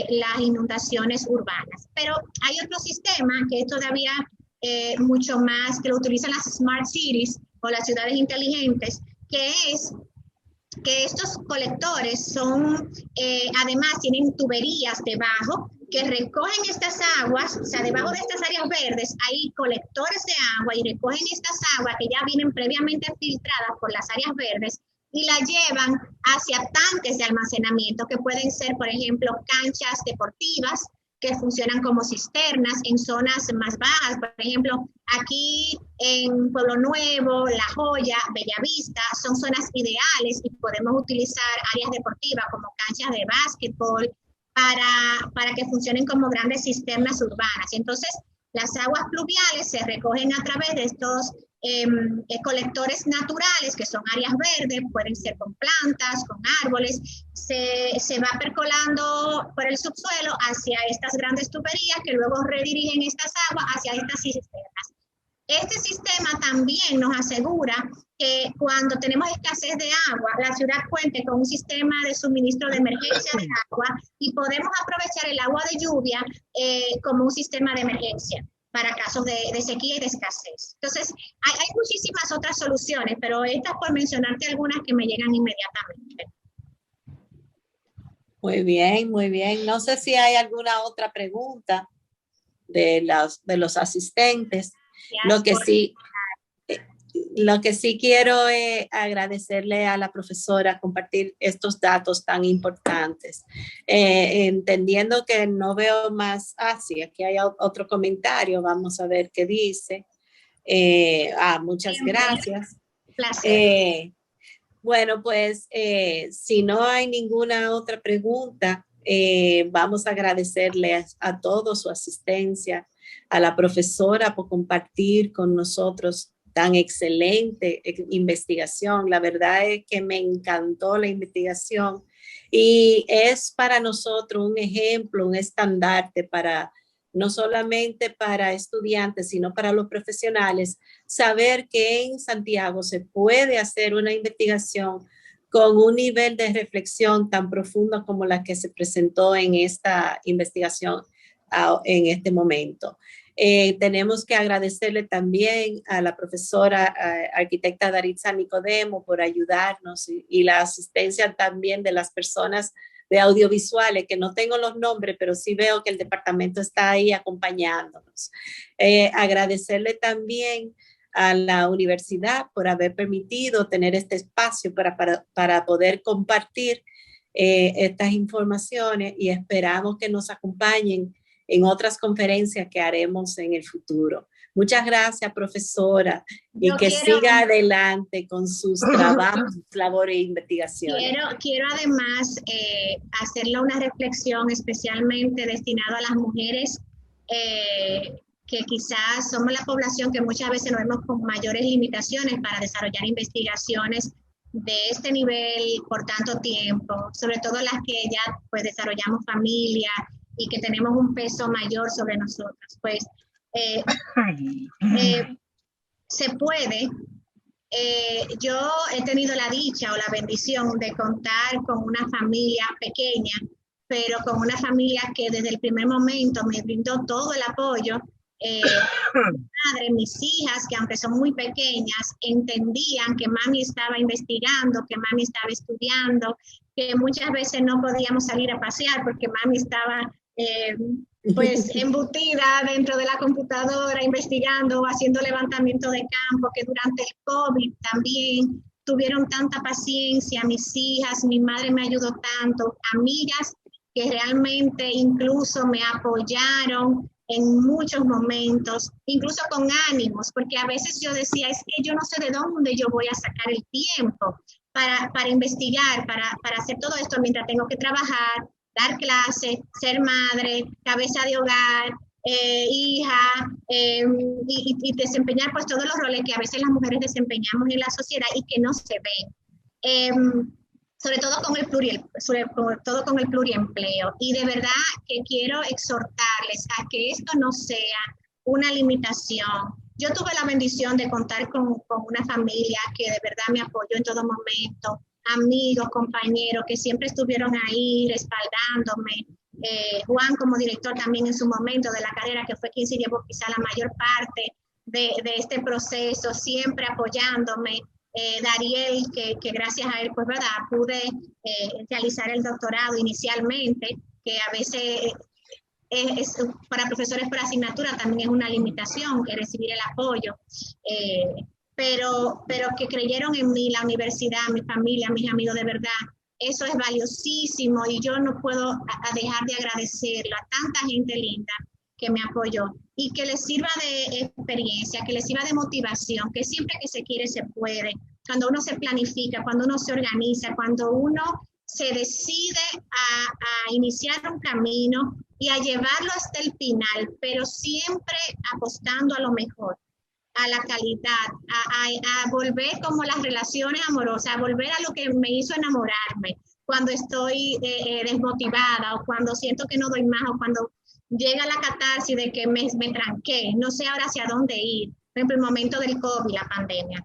las inundaciones urbanas. Pero hay otro sistema que es todavía mucho más, que lo utilizan las smart cities o las ciudades inteligentes, que es que estos colectores son, además tienen tuberías debajo que recogen estas aguas, o sea, debajo de estas áreas verdes hay colectores de agua y recogen estas aguas que ya vienen previamente filtradas por las áreas verdes y la llevan hacia tanques de almacenamiento que pueden ser, por ejemplo, canchas deportivas que funcionan como cisternas en zonas más bajas. Por ejemplo, aquí en Pueblo Nuevo, La Joya, Bellavista, son zonas ideales y podemos utilizar áreas deportivas como canchas de básquetbol para que funcionen como grandes cisternas urbanas. Y entonces, las aguas pluviales se recogen a través de estos colectores naturales, que son áreas verdes, pueden ser con plantas, con árboles, se va percolando por el subsuelo hacia estas grandes tuberías que luego redirigen estas aguas hacia estas cisternas. Este sistema también nos asegura que cuando tenemos escasez de agua, la ciudad cuente con un sistema de suministro de emergencia de agua y podemos aprovechar el agua de lluvia como un sistema de emergencia para casos de sequía y de escasez. Entonces, hay muchísimas otras soluciones, pero estas por mencionarte algunas que me llegan inmediatamente. Muy bien, muy bien. No sé si hay alguna otra pregunta de los asistentes. Lo que sí quiero es agradecerle a la profesora compartir estos datos tan importantes. Entendiendo que no veo más, sí, aquí hay otro comentario, vamos a ver qué dice. Muchas gracias. Placer. Bueno, pues si no hay ninguna otra pregunta, vamos a agradecerle a todos su asistencia, a la profesora por compartir con nosotros tan excelente investigación. La verdad es que me encantó la investigación y es para nosotros un ejemplo, un estandarte para no solamente para estudiantes, sino para los profesionales, saber que en Santiago se puede hacer una investigación con un nivel de reflexión tan profundo como la que se presentó en esta investigación en este momento. Tenemos que agradecerle también a la profesora arquitecta Daritza Nicodemo por ayudarnos y la asistencia también de las personas de audiovisuales, que no tengo los nombres, pero sí veo que el departamento está ahí acompañándonos. Agradecerle también a la universidad por haber permitido tener este espacio para poder compartir estas informaciones y esperamos que nos acompañen en otras conferencias que haremos en el futuro. Muchas gracias, profesora, y que siga adelante con sus trabajos, labores e investigaciones. Quiero además hacerle una reflexión especialmente destinada a las mujeres que quizás somos la población que muchas veces nos vemos con mayores limitaciones para desarrollar investigaciones de este nivel por tanto tiempo, sobre todo las que ya pues desarrollamos familia y que tenemos un peso mayor sobre nosotros. Pues se puede. Yo he tenido la dicha o la bendición de contar con una familia pequeña, pero con una familia que desde el primer momento me brindó todo el apoyo. Mi madre, mis hijas, que aunque son muy pequeñas, entendían que mami estaba investigando, que mami estaba estudiando, que muchas veces no podíamos salir a pasear porque mami estaba pues embutida dentro de la computadora, investigando, haciendo levantamiento de campo, que durante el COVID también tuvieron tanta paciencia, mis hijas, mi madre me ayudó tanto, amigas que realmente incluso me apoyaron en muchos momentos, incluso con ánimos, porque a veces yo decía, es que yo no sé de dónde yo voy a sacar el tiempo para investigar, para hacer todo esto mientras tengo que trabajar, dar clases, ser madre, cabeza de hogar, hija, y desempeñar pues todos los roles que a veces las mujeres desempeñamos en la sociedad y que no se ven. Sobre todo con el pluriempleo. Y de verdad que quiero exhortarles a que esto no sea una limitación. Yo tuve la bendición de contar con una familia que de verdad me apoyó en todo momento, amigos, compañeros que siempre estuvieron ahí respaldándome. Juan como director también en su momento de la carrera, que fue quien se llevó quizá la mayor parte de este proceso, siempre apoyándome. Dariel, que gracias a él, pues verdad, pude realizar el doctorado inicialmente, que a veces para profesores por asignatura también es una limitación que recibir el apoyo, pero que creyeron en mí, la universidad, mi familia, mis amigos, de verdad, eso es valiosísimo y yo no puedo dejar de agradecerlo a tanta gente linda que me apoyó y que les sirva de experiencia, que les sirva de motivación, que siempre que se quiere se puede, cuando uno se planifica, cuando uno se organiza, cuando uno se decide a iniciar un camino y a llevarlo hasta el final, pero siempre apostando a lo mejor, a la calidad, a volver como las relaciones amorosas, a volver a lo que me hizo enamorarme cuando estoy desmotivada o cuando siento que no doy más o cuando llega la catarsis de que me tranqué, no sé ahora hacia dónde ir. Por ejemplo, el momento del COVID, la pandemia.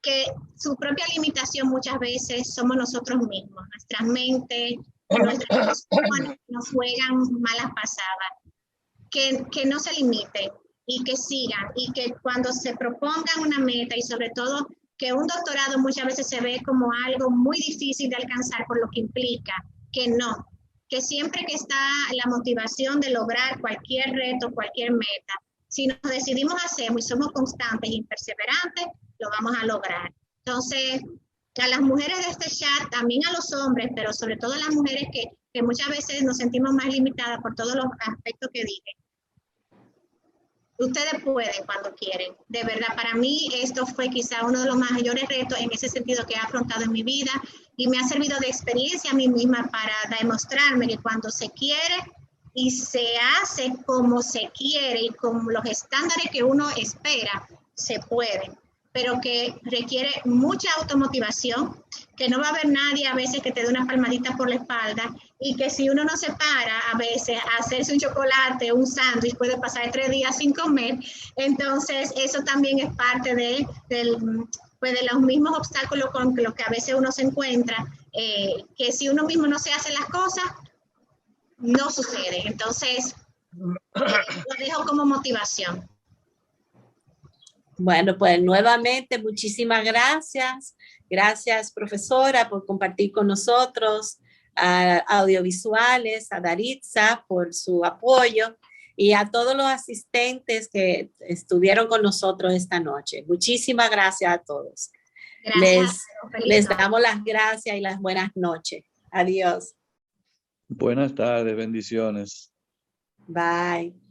Que su propia limitación muchas veces somos nosotros mismos, nuestras mentes, nuestras emociones nos juegan malas pasadas. Que no se limiten y que sigan y que cuando se propongan una meta y sobre todo que un doctorado muchas veces se ve como algo muy difícil de alcanzar por lo que implica, que no, que siempre que está la motivación de lograr cualquier reto, cualquier meta, si nos decidimos hacerlo y somos constantes y perseverantes, lo vamos a lograr. Entonces, a las mujeres de este chat, también a los hombres, pero sobre todo a las mujeres que muchas veces nos sentimos más limitadas por todos los aspectos que dije. Ustedes pueden cuando quieren. De verdad, para mí esto fue quizá uno de los mayores retos en ese sentido que he afrontado en mi vida y me ha servido de experiencia a mí misma para demostrarme que cuando se quiere y se hace como se quiere y con los estándares que uno espera, se puede, pero que requiere mucha automotivación, que no va a haber nadie a veces que te dé una palmadita por la espalda y que si uno no se para a veces a hacerse un chocolate, un sándwich, puede pasar 3 días sin comer. Entonces eso también es parte de los mismos obstáculos con los que a veces uno se encuentra, que si uno mismo no se hace las cosas, no sucede. Entonces lo dejo como motivación. Bueno, pues nuevamente muchísimas gracias. Gracias, profesora, por compartir con nosotros, a Audiovisuales, a Daritza por su apoyo y a todos los asistentes que estuvieron con nosotros esta noche. Muchísimas gracias a todos. Gracias. Les damos las gracias y las buenas noches. Adiós. Buenas tardes, bendiciones. Bye.